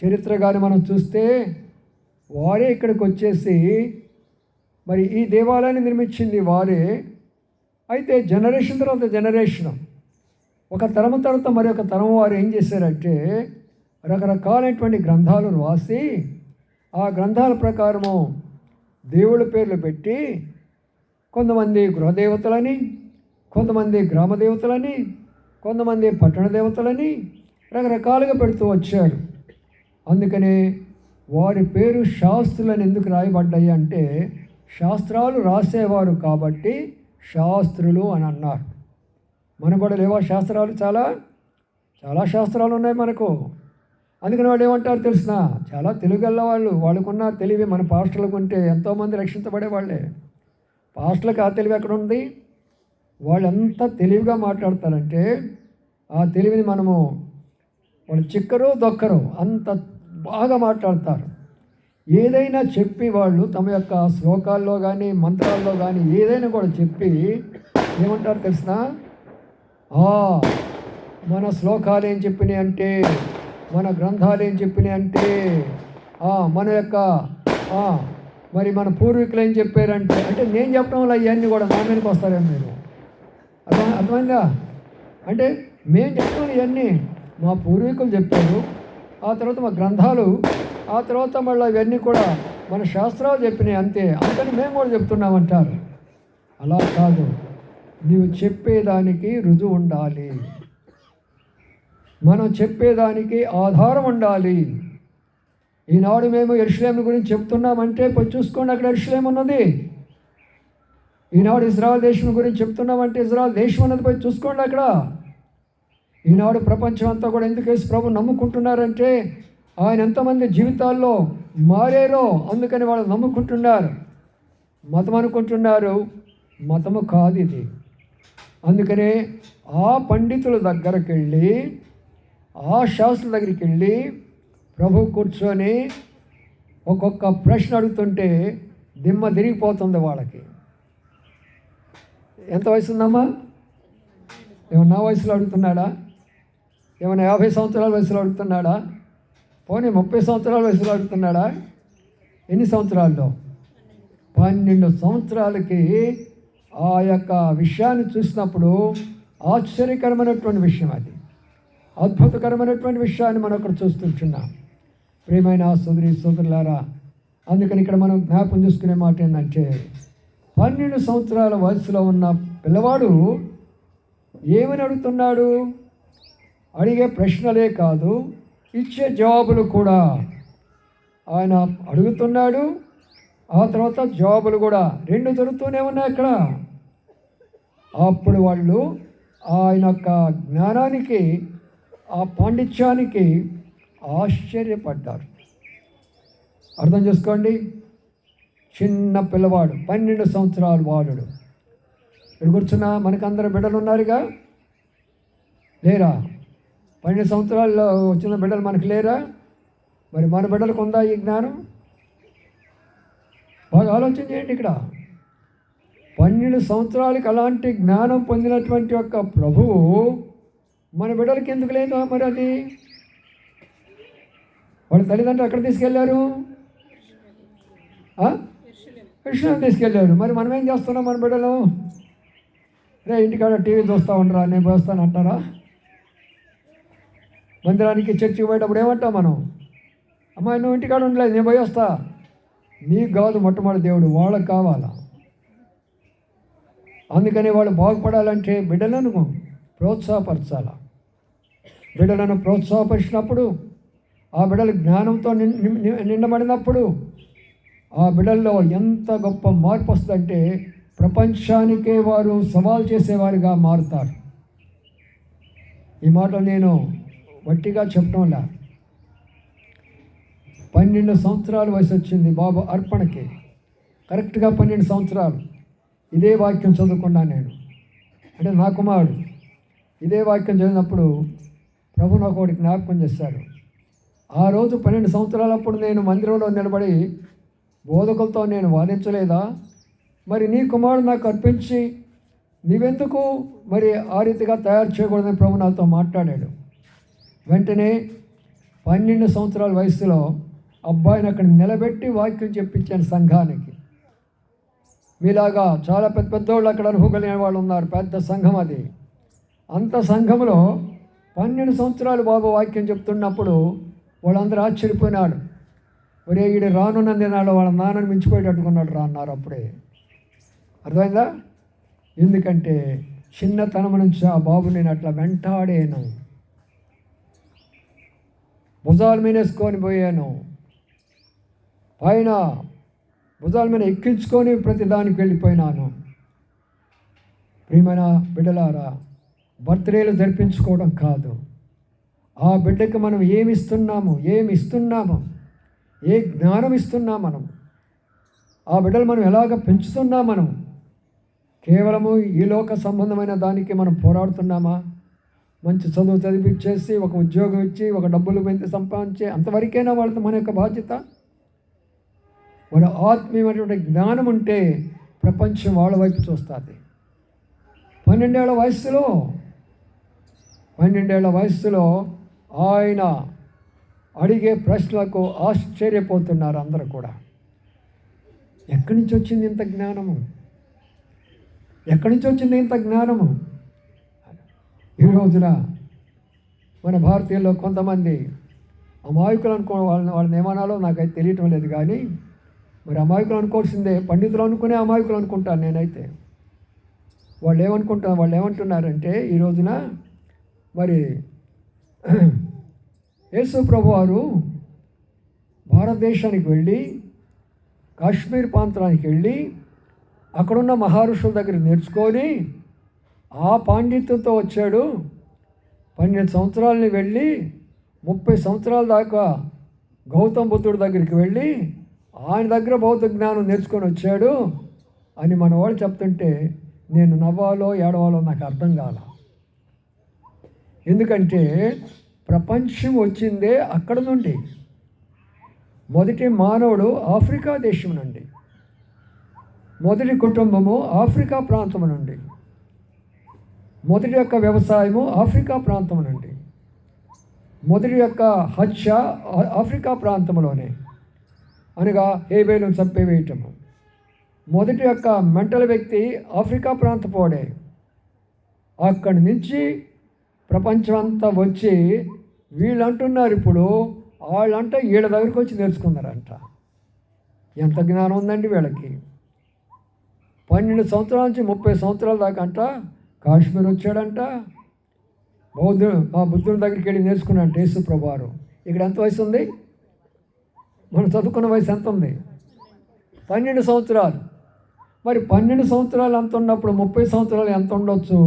చరిత్ర కానీ మనం చూస్తే వారే ఇక్కడికి వచ్చేసి మరి ఈ దేవాలయాన్ని నిర్మించింది వారే. అయితే జనరేషన్ తర్వాత జనరేషన్, ఒక తరం తర్వాత మరి ఒక తరం వారు ఏం చేశారంటే రకరకాలైనటువంటి గ్రంథాలు రాసి ఆ గ్రంథాల ప్రకారము దేవుళ్ళ పేర్లు పెట్టి కొంతమంది గృహదేవతలని, కొంతమంది గ్రామ దేవతలని, కొంతమంది పట్టణ దేవతలని రకరకాలుగా పెడుతూ వచ్చారు. అందుకనే వారి పేరు శాస్త్రులని ఎందుకు రాయబడ్డాయి అంటే శాస్త్రాలు రాసేవారు కాబట్టి శాస్త్రులు అని అన్నారు. మనకు కూడా లేవా శాస్త్రాలు? చాలా చాలా శాస్త్రాలు ఉన్నాయి మనకు. అందుకని వాళ్ళు ఏమంటారు తెలిసిన, చాలా తెలుగల్ల వాళ్ళు, వాళ్ళకున్న తెలివి మన పాస్టర్లకు ఉంటే ఎంతోమంది రక్షించబడే వాళ్ళే. పాస్టర్లకు ఆ తెలివి ఎక్కడ ఉంది? వాళ్ళు ఎంత తెలివిగా మాట్లాడతారంటే ఆ తెలివిని మనము వాళ్ళు చిక్కరు దొక్కరు, అంత బాగా మాట్లాడతారు. ఏదైనా చెప్పి వాళ్ళు తమ యొక్క శ్లోకాల్లో కానీ మంత్రాల్లో కానీ ఏదైనా కూడా చెప్పి ఏమంటారు తెలిసిన, మన శ్లోకాలు ఏం చెప్పినాయి అంటే, మన గ్రంథాలు ఏం చెప్పినాయి అంటే, మన యొక్క మరి మన పూర్వీకులు ఏం చెప్పారంటే, అంటే నేను చెప్పడం వల్ల ఇవన్నీ కూడా నా మీదకి వస్తారేమో మీరు. అర్థమైందా? అంటే మేము చెప్పడం ఇవన్నీ మా పూర్వీకులు చెప్పారు, ఆ తర్వాత మా గ్రంథాలు, ఆ తర్వాత మళ్ళీ ఇవన్నీ కూడా మన శాస్త్రాలు చెప్పినాయి అంతే, అందుకని మేము కూడా చెప్తున్నామంటారు. అలా కాదు, నీవు చెప్పేదానికి రుజువు ఉండాలి, మనం చెప్పేదానికి ఆధారం ఉండాలి. ఈనాడు మేము యెరూషలేము గురించి చెప్తున్నామంటే పోయి చూసుకోండి, అక్కడ యెరూషలేము ఉన్నది. ఈనాడు ఇజ్రాయెల్ దేశం గురించి చెప్తున్నామంటే ఇజ్రాయెల్ దేశం అన్నది పోయి చూసుకోండి అక్కడ. ఈనాడు ప్రపంచం అంతా కూడా ఎందుకు యేసు ప్రభు నమ్ముకుంటున్నారంటే ఆయన ఎంతమంది జీవితాల్లో మారారో అందుకని వాళ్ళు నమ్ముకుంటున్నారు. మతం అనుకుంటున్నారు, మతము కాదు ఇది. అందుకనే ఆ పండితుల దగ్గరికి వెళ్ళి, ఆ శాస్త్రుల దగ్గరికి వెళ్ళి ప్రభు కూర్చొని ఒక్కొక్క ప్రశ్న అడుగుతుంటే దిమ్మ తిరిగిపోతుంది వాళ్ళకి. ఎంత వయసు ఉందమ్మా? ఏమన్నా నా వయసులో అడుగుతున్నాడా? ఏమైనా 50 సంవత్సరాల వయసులో అడుగుతున్నాడా? పోనీ 30 సంవత్సరాల వయసులో అడుగుతున్నాడా? ఎన్ని సంవత్సరాల్లో? 12 సంవత్సరాలకి ఆ యొక్క విషయాన్ని చూసినప్పుడు ఆశ్చర్యకరమైనటువంటి విషయం, అది అద్భుతకరమైనటువంటి విషయాన్ని మనం అక్కడ చూస్తుంటున్నాం. ప్రియమైన సోదరి సోదరులారా, అందుకని ఇక్కడ మనం జ్ఞాపకం చేసుకునే మాట ఏంటంటే 12 సంవత్సరాల వయసులో ఉన్న పిల్లవాడు ఏమని అడుగుతున్నాడు? అడిగే ప్రశ్నలే కాదు, ఇచ్చే జవాబులు కూడా ఆయన అడుగుతున్నాడు. ఆ తర్వాత జవాబులు కూడా 2 దొరుకుతూనే ఉన్నాయి అక్కడ. అప్పుడు వాళ్ళు ఆయన యొక్క జ్ఞానానికి, ఆ పాండిత్యానికి ఆశ్చర్యపడ్డారు. అర్థం చేసుకోండి, చిన్న పిల్లవాడు 12 సంవత్సరాల బాలుడు. ఇక్కడ కూర్చున్న మనకందరూ బిడ్డలు ఉన్నారుగా, లేరా? 12 సంవత్సరాల్లో వచ్చిన బిడ్డలు మనకు లేరా? మరి మన బిడ్డలకు ఉందా ఈ జ్ఞానం? బాగా ఆలోచన చేయండి. ఇక్కడ 12 సంవత్సరాలకి అలాంటి జ్ఞానం పొందినటువంటి యొక్క ప్రభువు మన బిడ్డలకి ఎందుకు లేదా? మరి అది వాళ్ళ తల్లిదండ్రులు ఎక్కడ తీసుకెళ్ళారు? యెరూషలేము తీసుకెళ్ళారు. మరి మనం ఏం చేస్తున్నాం? మన బిడ్డలు ఇంటికాడ టీవీ చూస్తూ ఉండరా, నేను పోస్తాను అంటారా? మందిరానికి చర్చికి పోయేటప్పుడు ఏమంటాం మనం? అమ్మాయి నువ్వు ఇంటికాడ ఉండలేదు, నేను పోయి వస్తా. నీకు కాదు మొట్టమొదటి దేవుడు, వాళ్ళకి కావాలా. అందుకని వాళ్ళు బాగుపడాలంటే బిడ్డలను ప్రోత్సాహపరచాల. బిడ్డలను ప్రోత్సాహపరిచినప్పుడు, ఆ బిడ్డలు జ్ఞానంతో నిండబడినప్పుడు ఆ బిడ్డల్లో ఎంత గొప్ప మార్పు వస్తుందంటే ప్రపంచానికే వారు సవాల్ చేసేవారుగా మారుతారు. ఈ మాటలు నేను వట్టిగా చెప్పడంలా. 12 సంవత్సరాల వయసు వచ్చింది బాబు అర్పణకి, కరెక్ట్గా 12 సంవత్సరాలు. ఇదే వాక్యం చదువుకున్నాను నేను. అంటే నా కుమారుడు ఇదే వాక్యం చదివినప్పుడు ప్రభు నాకు ఒకటి జ్ఞాపకం చేశాడు. ఆ రోజు 12 సంవత్సరాలప్పుడు నేను మందిరంలో నిలబడి బోధకులతో నేను వాదించలేదా? మరి నీ కుమారుడు నాకు అర్పించి నీవెందుకు మరి ఆ రీతిగా తయారు చేయకూడదని ప్రభు నాతో మాట్లాడాడు. వెంటనే 12 సంవత్సరాల వయసులో అబ్బాయిని అక్కడ నిలబెట్టి వాక్యం చెప్పించాను సంఘానికి. మీలాగా చాలా పెద్ద పెద్దవాళ్ళు అక్కడ అనుభవం కలిగిన వాళ్ళు ఉన్నారు, పెద్ద సంఘం అది. అంత సంఘంలో 12 సంవత్సరాలు బాబు వాక్యం చెప్తున్నప్పుడు వాళ్ళందరూ ఆశ్చర్యపోయినాడు. ఒరే ఈడు రానున్న దినాల్లో వాళ్ళ నాన్నని మించిపోయేటట్టుకున్నాడు రా అన్నారు. అప్పుడే అర్థమైందా? ఎందుకంటే చిన్నతనం నుంచి ఆ బాబు నేను అట్లా వెంటాడాను, భుజాల మీద వేసుకొని పోయాను, పైన భుజాల మీద ఎక్కించుకొని ప్రతి దానికి వెళ్ళిపోయినాను. ప్రియమైన బిడ్డలారా, బర్త్డేలు జరిపించుకోవడం కాదు, ఆ బిడ్డకి మనం ఏమి ఇస్తున్నాము, ఏ జ్ఞానం ఇస్తున్నాం మనం, ఆ బిడ్డలు మనం ఎలాగ పెంచుతున్నాం మనం. కేవలము ఈ లోక సంబంధమైన దానికి మనం పోరాడుతున్నామా? మంచి చదువు చదివించేసి ఒక ఉద్యోగం ఇచ్చి ఒక డబ్బులు పెంచి సంపాదించి అంతవరకైనా వాళ్ళతో మన యొక్క బాధ్యత. వాళ్ళ ఆత్మీయమైనటువంటి జ్ఞానం ఉంటే ప్రపంచం వాళ్ళ వైపు చూస్తుంది. 12 ఏళ్ల వయస్సులో ఆయన అడిగే ప్రశ్నలకు ఆశ్చర్యపోతున్నారు అందరూ కూడా. ఎక్కడి నుంచి వచ్చింది ఇంత జ్ఞానము? ఈ రోజున మన భారతీయుల్లో కొంతమంది అమాయకులు వాళ్ళని ఏమనాలో నాకైతే తెలియటం లేదు, కానీ మరి అమాయకులు అనుకోవాల్సిందే, పండితులు అనుకునే అమాయకులు అనుకుంటాను నేనైతే. వాళ్ళు ఏమంటున్నారంటే ఈ రోజున మరి యేసు ప్రభు వారు భారతదేశానికి వెళ్ళి కాశ్మీర్ ప్రాంతానికి వెళ్ళి అక్కడున్న మహర్షుల దగ్గర నేర్చుకొని ఆ పాండిత్యంతో వచ్చాడు. 12 సంవత్సరాలని వెళ్ళి 30 సంవత్సరాల దాకా గౌతమ బుద్ధుడి దగ్గరికి వెళ్ళి ఆయన దగ్గర భౌతిక జ్ఞానం నేర్చుకొని వచ్చాడు అని మన వాళ్ళు చెప్తుంటే నేను నవ్వాలో ఏడవాలో నాకు అర్థం కాల. ఎందుకంటే ప్రపంచం వచ్చిందే అక్కడ నుండి. మొదటి మానవుడు ఆఫ్రికా దేశం నుండి, మొదటి కుటుంబము ఆఫ్రికా ప్రాంతం నుండి, మొదటి యొక్క వ్యవసాయము ఆఫ్రికా ప్రాంతం నుండి, మొదటి యొక్క హత్య ఆఫ్రికా ప్రాంతంలోనే, అనగా హేబేలును చంపివేయటము. మొదటి యొక్క మెంటల్ వ్యక్తి ఆఫ్రికా ప్రాంతపోడే. అక్కడి నుంచి ప్రపంచం అంతా వచ్చి వీళ్ళు అంటున్నారు ఇప్పుడు, వాళ్ళంట వీళ్ళ దగ్గరికి వచ్చి నేర్చుకున్నారంట. ఎంత జ్ఞానం ఉందండి వీళ్ళకి. 12 సంవత్సరాల నుంచి 30 సంవత్సరాల దాకా అంట కాశ్మీర్ వచ్చాడంట. బుద్ధుని దగ్గరికి వెళ్ళి నేర్చుకున్నాడు యేసు ప్రభువారు. ఇక్కడ ఎంత వయసు ఉంది? మనం చదువుకున్న వయసు ఎంత ఉంది? 12 సంవత్సరాలు. మరి 12 సంవత్సరాలు ఎంత ఉన్నప్పుడు 30 సంవత్సరాలు ఎంత ఉండొచ్చు?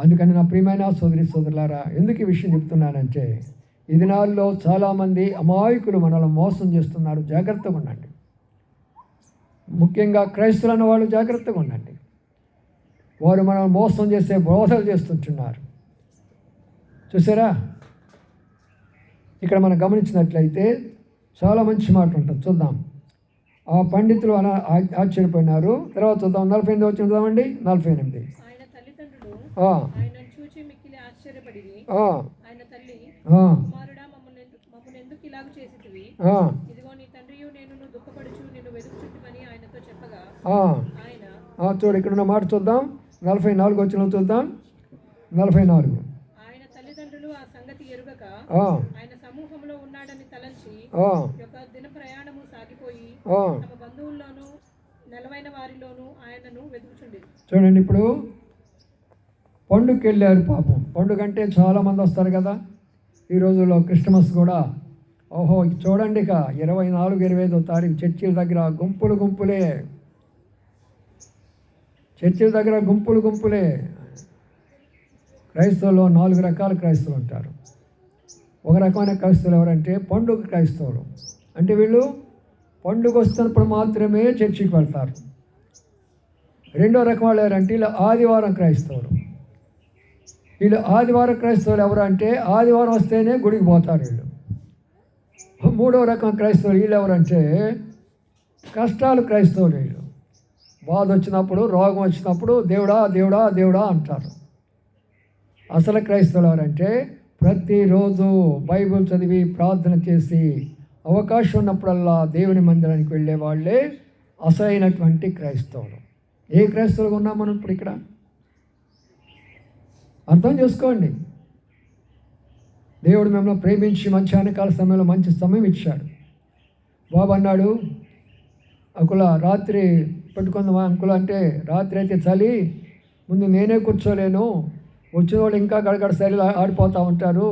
అందుకని నా ప్రియమైన సోదరి సోదరులారా, ఎందుకు ఈ విషయం చెప్తున్నానంటే ఈ దినాల్లో చాలామంది అమాయకులు మనల్ని మోసం చేస్తున్నారు. జాగ్రత్తగా ఉండండి. ముఖ్యంగా క్రైస్తవులు అన్న వాళ్ళు జాగ్రత్తగా ఉండండి. వారు మనల్ని మోసం చేసే బోధలు చేస్తుంటున్నారు. చూసారా, ఇక్కడ మనం గమనించినట్లయితే చాలా మంచి మాట ఉంటుంది. చూద్దాం. ఆ పండితులు ఆశ్చర్యపోయినారు. తర్వాత చూద్దాం. 48 వచ్చిన చూద్దామండి. 48. ఆయన తల్లిదండ్రులు ఆయనను చూచి మిక్కిలి ఆశ్చర్యపడి ఆయన తల్లి, కుమారుడా, మమ్మల్ని ఎందుకు ఇలాగ చేసితివి? ఇదిగో నీ తండ్రియు నేను దుఃఖపడుచు నిన్ను వెతుకుచుంటిమని ఆయనతో చెప్పగా ఆయన చూడు, ఇక్కడ ఉన్న మాట చూద్దాం. 44 వచ్చిన చూద్దాం. 44. ఆయన తల్లిదండ్రులు ఆ సంగతి ఎరుగక ఆయన సమూహంలో ఉన్నాడని తలంచి యొక్క దిన ప్రయాణము సాగిపోయి తమ బంధువుల్లోనూ నెలవైన వారిలోనూ ఆయనను వెతుకుచుండి. చూడండి, ఇప్పుడు పండుగకి వెళ్ళారు. పాపం పండుగ అంటే చాలామంది వస్తారు కదా ఈ రోజుల్లో. క్రిస్మస్ కూడా చూడండి, ఇక 24, 25వ తారీఖు చర్చిల దగ్గర గుంపులే. చర్చిల దగ్గర గుంపులే. క్రైస్తవులు 4 రకాల క్రైస్తవులు ఉంటారు. ఒక రకమైన క్రైస్తవులు ఎవరంటే పండుగ క్రైస్తవులు. అంటే వీళ్ళు పండుగ వస్తున్నప్పుడు మాత్రమే చర్చికి వెళ్తారు. రెండో రకం వాళ్ళు ఎవరంటే వీళ్ళు ఆదివారం క్రైస్తవులు. వీళ్ళు ఆదివారం క్రైస్తవులు ఎవరు అంటే ఆదివారం వస్తేనే గుడికి పోతారు వీళ్ళు. మూడో రకం క్రైస్తవులు వీళ్ళు ఎవరంటే కష్టాలు క్రైస్తవులు. వీళ్ళు బాధ వచ్చినప్పుడు, రోగం వచ్చినప్పుడు దేవుడా దేవుడా దేవుడా అంటారు. అసలు క్రైస్తవులు ఎవరంటే ప్రతిరోజు బైబిల్ చదివి ప్రార్థన చేసి అవకాశం ఉన్నప్పుడల్లా దేవుని మందిరానికి వెళ్ళే వాళ్ళే అసలైనటువంటి క్రైస్తవులు. ఏ క్రైస్తవులుగా ఉన్నాం మనం ఇప్పుడు ఇక్కడ? అర్థం చేసుకోండి. దేవుడు మిమ్మల్ని ప్రేమించి మంచి అనకాల సమయంలో మంచి సమయం ఇచ్చాడు. బాబు అన్నాడు, అంకుల రాత్రి పెట్టుకుందామా అంకుల అంటే, రాత్రి అయితే చలి, ముందు నేనే కూర్చోలేను, వచ్చిన వాళ్ళు ఇంకా గడగడ శైలి ఆడిపోతూ ఉంటారు,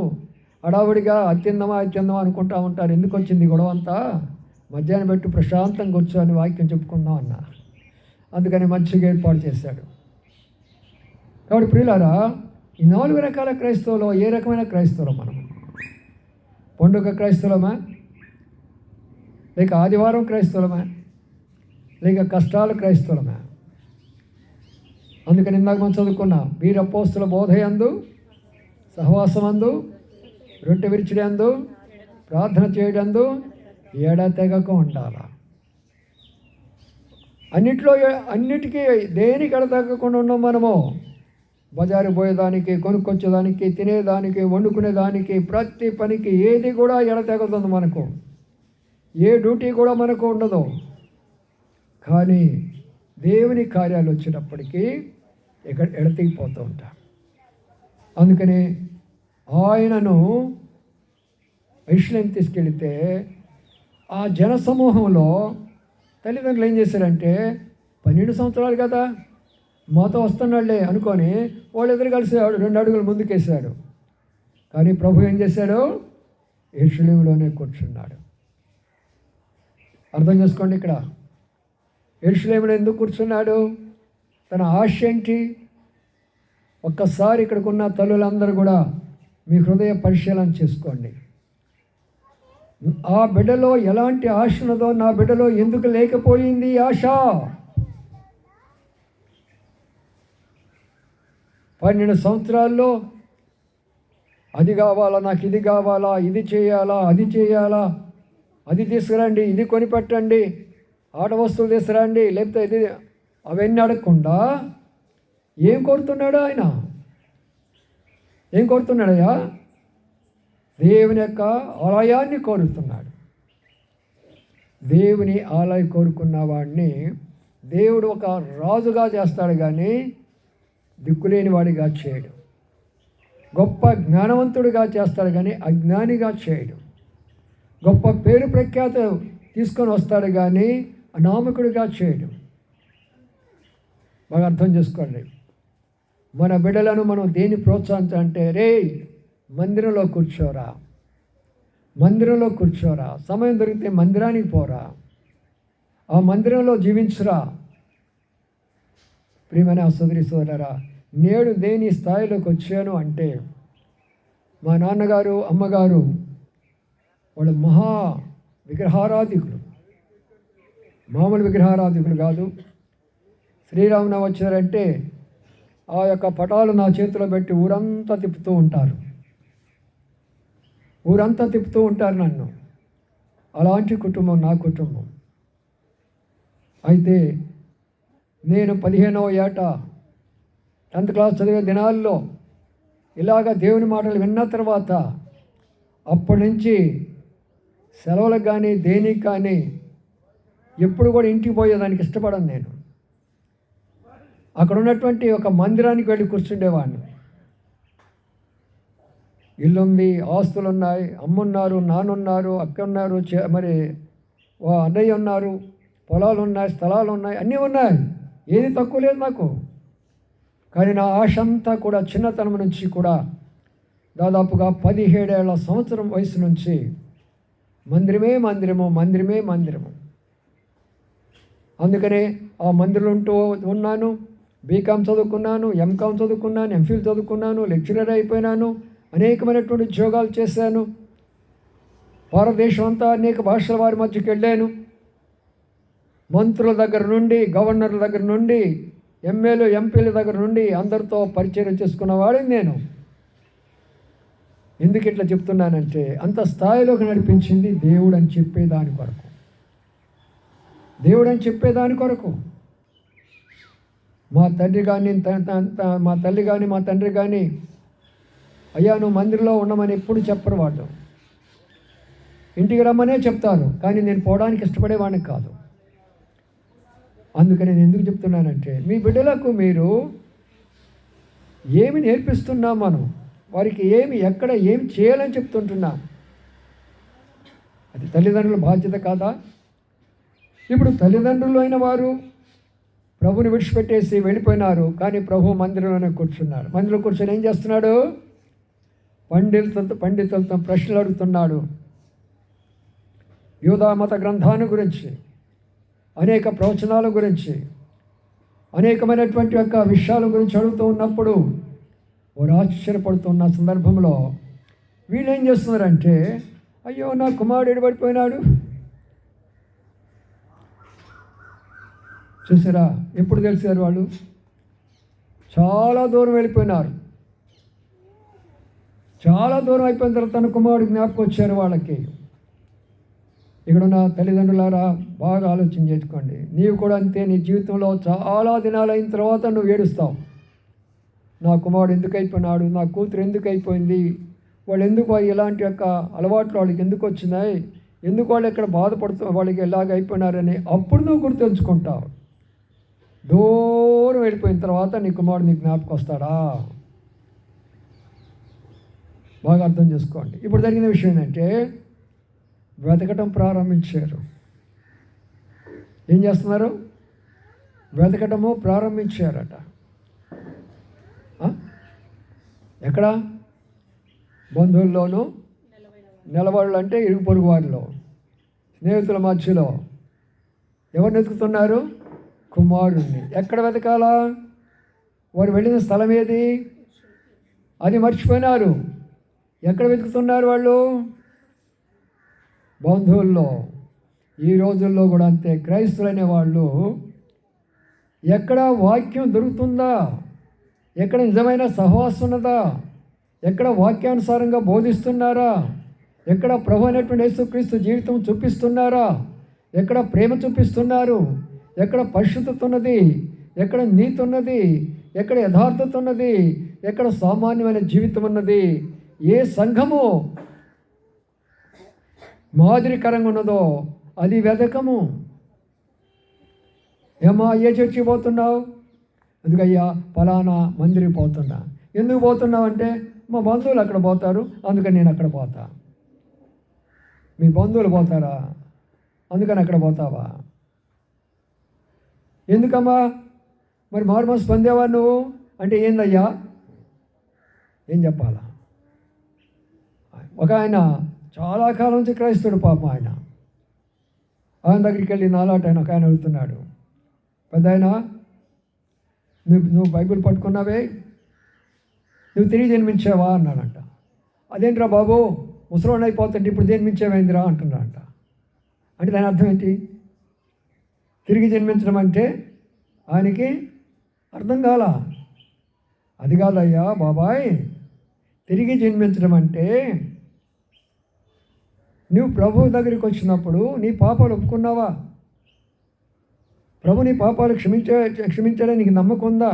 హడావుడిగా అత్యందమా అనుకుంటూ ఉంటారు, ఎందుకు వచ్చింది గొడవ అంతా, మధ్యాహ్నం పెట్టి ప్రశాంతంగా కూర్చొని వాక్యం చెప్పుకుందాం అన్న. అందుకని మంచిగా ఏర్పాటు చేశాడు. కాబట్టి ప్రియులారా, ఈ 4 రకాల క్రైస్తవులు ఏ రకమైన క్రైస్తవులు మనం? పండుగ క్రైస్తవులమా, లేక ఆదివారం క్రైస్తవులమా, లేక కష్టాల క్రైస్తవులమా? అందుకని ఇందాక మనం చదువుకున్నాం, వీర అపోస్తుల బోధయందు, సహవాసమందు, రొట్టె విరిచిడందు, ప్రార్థన చేయడందు ఎడతెగక ఉండాలి. అన్నిటికీ దేనికి ఎడతెగకుండా ఉన్నాం మనము? బజారు పోయేదానికి, కొనుక్కొచ్చేదానికి, తినేదానికి, వండుకునేదానికి, ప్రతి పనికి ఏది కూడా ఎడతెగుతుంది మనకు. ఏ డ్యూటీ కూడా మనకు ఉండదు. కానీ దేవుని కార్యాలు వచ్చేటప్పటికీ ఇక్కడ ఎడతెగిపోతూ ఉంటాం. అందుకని ఆయనను యెరూషలేము తీసుకెళితే ఆ జనసమూహంలో తల్లిదండ్రులు ఏం చేశారంటే, 12 సంవత్సరాలు కదా మాతో వస్తున్నాడులే అనుకొని వాళ్ళు ఎదురు కలిసేవాడు, 2 అడుగులు ముందుకేసాడు. కానీ ప్రభు ఏం చేశాడు? యెరూషలేములోనే కూర్చున్నాడు. అర్థం చేసుకోండి. ఇక్కడ యెరూషలేములో ఎందుకు కూర్చున్నాడు? తన ఆశ ఏంటి? ఒక్కసారి ఇక్కడికున్న తల్లులందరూ కూడా మీ హృదయ పరిశీలన చేసుకోండి. ఆ బిడ్డలో ఎలాంటి ఆశ ఉన్నదో నా బిడ్డలో ఎందుకు లేకపోయింది ఆశ? 12 సంవత్సరాల్లో అది కావాలా, నాకు ఇది కావాలా, ఇది చేయాలా, అది చేయాలా, అది తీసుకురండి, ఇది కొనిపెట్టండి, ఆట వస్తువులు తీసుకురండి, లేకపోతే ఇది, అవన్నీ అడగకుండా ఏం కోరుతున్నాడు ఆయన? ఏం కోరుతున్నాడయ్యా? దేవుని యొక్క ఆలయాన్ని కోరుతున్నాడు. దేవుని ఆలయం కోరుకున్న వాడిని దేవుడు ఒక రాజుగా చేస్తాడు, కానీ దిక్కులేని వాడిగా చేయడు. గొప్ప జ్ఞానవంతుడిగా చేస్తాడు, కానీ అజ్ఞానిగా చేయడు. గొప్ప పేరు ప్రఖ్యాత తీసుకొని వస్తాడు, కానీ అనామకుడిగా చేయడు. బాగా అర్థం చేసుకోండి. మన బిడ్డలను మనం దేన్ని ప్రోత్సహించాలంటే, రే మందిరంలో కూర్చోరా, మందిరంలో కూర్చోరా, సమయం దొరికితే మందిరానికి పోరా, ఆ మందిరంలో జీవించురా. ప్రియమైన సోదరి సోదరా, నేడు దేని స్థాయిలోకి వచ్చాను అంటే, మా నాన్నగారు అమ్మగారు వాళ్ళు మహా విగ్రహారాధికులు, మామూలు విగ్రహారాధికులు కాదు. శ్రీరామనవమి వచ్చారంటే ఆ యొక్క పటాలు నా చేతిలో పెట్టి ఊరంతా తిప్పుతూ ఉంటారు, ఊరంతా తిప్పుతూ ఉంటారు నన్ను. అలాంటి కుటుంబం నా కుటుంబం. అయితే నేను 15వ ఏట 10th క్లాస్ చదివే దినాల్లో ఇలాగ దేవుని మాటలు విన్న తర్వాత అప్పటి నుంచి సెలవులకు కానీ దేనికి కానీ ఎప్పుడు కూడా ఇంటికి పోయేదానికి ఇష్టపడను. నేను అక్కడ ఉన్నటువంటి ఒక మందిరానికి వెళ్ళి కూర్చుండేవాడిని. ఇల్లుంది, ఆస్తులు ఉన్నాయి, అమ్మున్నారు, నాన్నున్నారు, అక్క ఉన్నారు, మరి అన్నయ్య ఉన్నారు, పొలాలు ఉన్నాయి, స్థలాలు ఉన్నాయి, అన్నీ ఉన్నాయి, ఏది తక్కువ లేదు నాకు. కానీ నా ఆశ అంతా కూడా చిన్నతనం నుంచి కూడా దాదాపుగా 17 సంవత్సరం వయసు నుంచి మందిరమే మందిరము, మందిరమే మందిరము. అందుకనే ఆ మందిరంలో ఉంటూ ఉన్నాను. బీకామ్ చదువుకున్నాను, ఎంకామ్ చదువుకున్నాను, ఎంఫిల్ చదువుకున్నాను, లెక్చరర్ అయిపోయినాను, అనేకమైనటువంటి ఉద్యోగాలు చేశాను. భారతదేశం అంతా అనేక భాషల వారి మధ్యకి వెళ్ళాను. మంత్రుల దగ్గర నుండి, గవర్నర్ల దగ్గర నుండి, ఎమ్మెల్యే ఎంపీల దగ్గర నుండి అందరితో పరిచయం చేసుకున్నవాడిని నేను. ఎందుకు ఇట్లా చెప్తున్నానంటే, అంత స్థాయిలోకి నడిపించింది దేవుడు అని చెప్పేదాని కొరకు, దేవుడు అని చెప్పేదాని కొరకు. మా తండ్రి కానీ మా తల్లి కానీ మా తండ్రి కానీ అయ్యా నువ్వు మందిరంలో ఉండమని ఎప్పుడు చెప్పరు వాళ్ళు. ఇంటికి రమ్మనే చెప్తారు, కానీ నేను పోవడానికి ఇష్టపడేవాడిని కాదు. అందుకని నేను ఎందుకు చెప్తున్నానంటే, మీ బిడ్డలకు మీరు ఏమి నేర్పిస్తున్నాం, మనం వారికి ఎక్కడ ఏమి చేయాలని చెప్తుంటున్నాం. అది తల్లిదండ్రుల బాధ్యత కాదా? ఇప్పుడు తల్లిదండ్రులు అయిన వారు ప్రభుని విడిచిపెట్టేసి వెళ్ళిపోయినారు, కానీ ప్రభు మందిరంలోనే కూర్చున్నాడు. మందిరంలో కూర్చొని ఏం చేస్తున్నాడు? పండితులతో ప్రశ్నలు అడుగుతున్నాడు. యూదా మత గ్రంథాన్ని గురించి, అనేక ప్రవచనాల గురించి, అనేకమైనటువంటి యొక్క విషయాల గురించి అడుగుతూ ఉన్నప్పుడు వారు ఆశ్చర్యపడుతున్న సందర్భంలో వీళ్ళు ఏం చేస్తున్నారంటే, అయ్యో నా కుమారుడు ఎడబడిపోయినాడు. చూసారా ఎప్పుడు తెలిసారు వాళ్ళు? చాలా దూరం వెళ్ళిపోయినారు. చాలా దూరం అయిపోయిన తర్వాత తన కుమారుడు జ్ఞాపకం వచ్చారు వాళ్ళకి. ఇక్కడున్న తల్లిదండ్రులారా బాగా ఆలోచన చేసుకోండి. నీవు కూడా అంతే. నీ జీవితంలో చాలా దినాలు అయిన తర్వాత నువ్వు ఏడుస్తావు, నా కుమారుడు ఎందుకు అయిపోయినాడు, నా కూతురు ఎందుకు అయిపోయింది, వాళ్ళు ఎందుకు ఇలాంటి యొక్క అలవాట్లు వాళ్ళకి ఎందుకు వచ్చినాయి, ఎందుకు వాళ్ళు ఇక్కడ బాధపడుతూ వాళ్ళకి ఎలాగ అయిపోయినారని అప్పుడు నువ్వు గుర్తుంచుకుంటావు. దూరం వెళ్ళిపోయిన తర్వాత నీ కుమారుడు నీకు జ్ఞాపకం వస్తాడా? బాగా అర్థం చేసుకోండి. ఇప్పుడు జరిగిన విషయం ఏంటంటే, వెతకటం ప్రారంభించారు. ఏం చేస్తున్నారు? వెతకటము ప్రారంభించారట. ఎక్కడ? బంధువుల్లోనూ, నిలబడాలు అంటే ఇరుగు పొరుగు వారిలో, స్నేహితుల మధ్యలో. ఎవరిని వెతుకుతున్నారు? కుమారుణ్ణి. ఎక్కడ వెతకాలా? వారు వెళ్ళిన స్థలం ఏది? అది మర్చిపోయినారు. ఎక్కడ వెతుకుతున్నారు వాళ్ళు? బంధువుల్లో. ఈ రోజుల్లో కూడా అంతే. క్రైస్తవులైన వాళ్ళు ఎక్కడ వాక్యం దొరుకుతుందా, ఎక్కడ నిజమైన సహవాసం ఉన్నదా, ఎక్కడ వాక్యానుసారంగా బోధిస్తున్నారా, ఎక్కడ ప్రభు అయినటువంటి యేసుక్రీస్తు జీవితం చూపిస్తున్నారా, ఎక్కడ ప్రేమ చూపిస్తున్నారు, ఎక్కడ పరిశుద్ధత ఉన్నది, ఎక్కడ నీతి ఉన్నది, ఎక్కడ యథార్థత ఉన్నది, ఎక్కడ సామాన్యమైన జీవితం ఉన్నది, ఏ సంఘము మాదిరికరంగా ఉన్నదో అది వెతకము. ఏమా ఏ చర్చికి పోతున్నావు? అందుకయ్యా ఫలానా మందిరికి పోతున్నా. ఎందుకు పోతున్నావు అంటే మా బంధువులు అక్కడ పోతారు అందుకని నేను అక్కడ పోతా. మీ బంధువులు పోతారా అందుకని అక్కడ పోతావా? ఎందుకమ్మా మరి మారుమనసు పొందేవా నువ్వు అంటే ఏందయ్యా ఏం చెప్పాలా? ఒక ఆయన చాలా కాలం నుంచి క్రైస్తవుడు పాపం. ఆయన దగ్గరికి వెళ్ళి నాలాట ఆయన ఒక ఆయన అడుగుతున్నాడు, పెద్ద ఆయన నువ్వు బైబిల్ పట్టుకున్నావే, నువ్వు తిరిగి జన్మించావా అన్నాడంట. అదేంట్రా బాబు ముసలోని అయిపోతుంటే ఇప్పుడు జన్మించావేందిరా అంటున్నాడంట. అంటే దాని అర్థం ఏంటి? తిరిగి జన్మించడం అంటే ఆయనకి అర్థం కాల. అది కాదయ్యా బాబాయ్, తిరిగి జన్మించడం అంటే నువ్వు ప్రభు దగ్గరికి వచ్చినప్పుడు నీ పాపాలు ఒప్పుకున్నావా? ప్రభు నీ పాపాలు క్షమించాడని నీకు నమ్మకం ఉందా?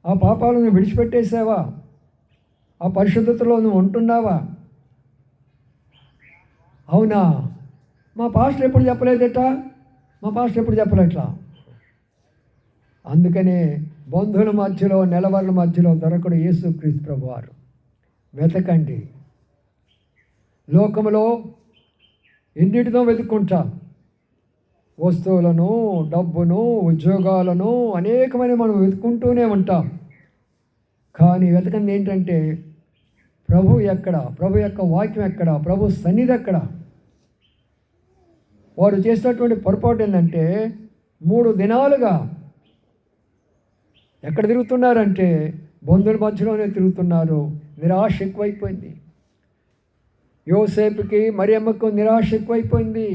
ఆ పాపాలను నువ్వు విడిచిపెట్టేసావా? ఆ పరిశుద్ధతలో నువ్వు ఉంటున్నావా? అవునా? మా పాస్టర్ ఎప్పుడు చెప్పలేదట, మా పాస్టర్ ఎప్పుడు చెప్పలేట్లా. అందుకనే బంధువుల మధ్యలో నెలవాళ్ళ మధ్యలో దొరకడు యేసుక్రీస్తు ప్రభువారు. వెతకండి. లోకములో ఎన్నిటితో వెతుక్కుంటాం. వస్తువులను, డబ్బును, ఉద్యోగాలను అనేకమైన మనం వెతుక్కుంటూనే ఉంటాం. కానీ వెతకండి ఏంటంటే ప్రభు ఎక్కడ, ప్రభు యొక్క వాక్యం ఎక్కడ, ప్రభు సన్నిధి ఎక్కడ. వారు చేసినటువంటి పొరపాటు ఏంటంటే 3 దినాలుగా ఎక్కడ తిరుగుతున్నారంటే బంధువుల మధ్యలోనే తిరుగుతున్నారు. నిరాశ ఎక్కువైపోయింది. యోసేపుకి మరియమ్మకు నిరాశ ఎక్కువైపోయింది.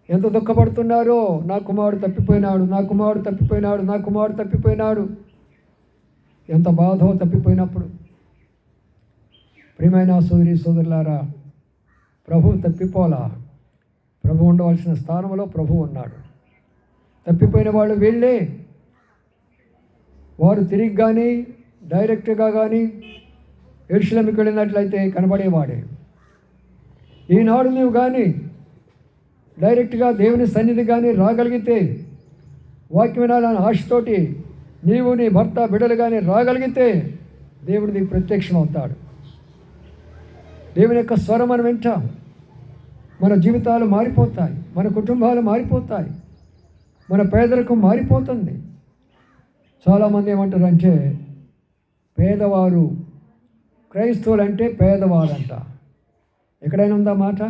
ఎంత దుఃఖపడుతున్నారో, నా కుమారుడు తప్పిపోయినాడు, నా కుమారుడు తప్పిపోయినాడు, నా కుమారుడు తప్పిపోయినాడు. ఎంత బాధో తప్పిపోయినప్పుడు. ప్రియమైన సోదరి సోదరులారా, ప్రభు తప్పిపోలా. ప్రభు ఉండవలసిన స్థానంలో ప్రభు ఉన్నాడు. తప్పిపోయిన వాళ్ళు వీళ్ళే. వారు తిరిగి కానీ డైరెక్ట్గా కానీ యెరూషలేముకి వెళ్ళినట్లయితే కనబడేవాడే. ఈనాడు నువ్వు కానీ డైరెక్ట్గా దేవుని సన్నిధి కానీ రాగలిగితే, వాక్యం వినాలని ఆశతోటి నీవు నీ భర్త బిడ్డలు కానీ రాగలిగితే దేవుడు నీకు ప్రత్యక్షం అవుతాడు. దేవుని యొక్క స్వరం మనం వింటాం. మన జీవితాలు మారిపోతాయి, మన కుటుంబాలు మారిపోతాయి, మన పేదరికం మారిపోతుంది. చాలామంది ఏమంటారంటే పేదవారు, క్రైస్తవులు అంటే పేదవారంట. ఎక్కడైనా ఉందా మాట?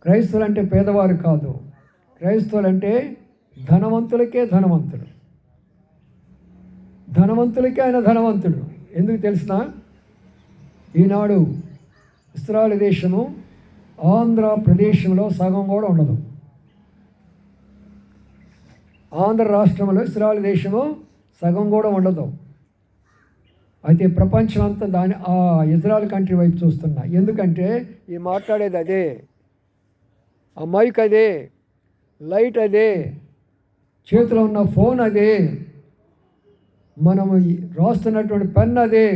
క్రైస్తవులు అంటే పేదవారు కాదు. క్రైస్తవులు అంటే ధనవంతులకే ధనవంతుడు. ధనవంతులకే ఆయన ధనవంతుడు. ఎందుకు తెలిసిన? ఈనాడు ఇశ్రాయేలు దేశము ఆంధ్రప్రదేశంలో సగం కూడా ఉండదు. ఆంధ్ర రాష్ట్రంలో ఇశ్రాయేలు దేశము సగం కూడా ఉండదు. అయితే ప్రపంచం అంతా ఆ ఇజ్రాయెల్ కంట్రీ వైపు చూస్తున్నా. ఎందుకంటే ఈ మాట్లాడేది అదే, ఆ మైక్ అదే, లైట్ అదే, చేతిలో ఉన్న ఫోన్ అదే, మనము రాస్తున్నటువంటి పెన్ అదే,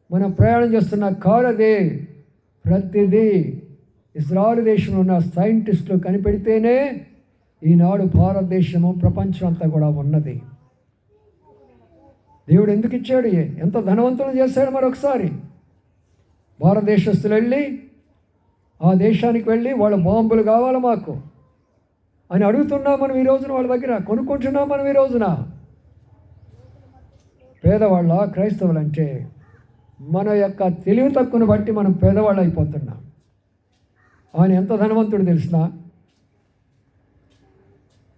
మనం ప్రయాణం చేస్తున్న కారు అదే. ప్రతిదీ ఇజ్రాయెల్ దేశంలో ఉన్న సైంటిస్టులు కనిపెడితేనే ఈనాడు భారతదేశము ప్రపంచం అంతా కూడా ఉన్నది. దేవుడు ఎందుకు ఇచ్చాడు? ఎంత ధనవంతులు చేశాడు. మరొకసారి భారతదేశస్తులు వెళ్ళి ఆ దేశానికి వెళ్ళి వాళ్ళ బాంబులు కావాలి మాకు అని అడుగుతున్నాం మనం ఈ రోజున. వాళ్ళ దగ్గర కొనుక్కుంటున్నాం మనం ఈ రోజున. పేదవాళ్ళ క్రైస్తవులు అంటే మన యొక్క తెలివి తక్కువను బట్టి మనం పేదవాళ్ళు అయిపోతున్నాం. ఆయన ఎంత ధనవంతుడు తెలిసిన?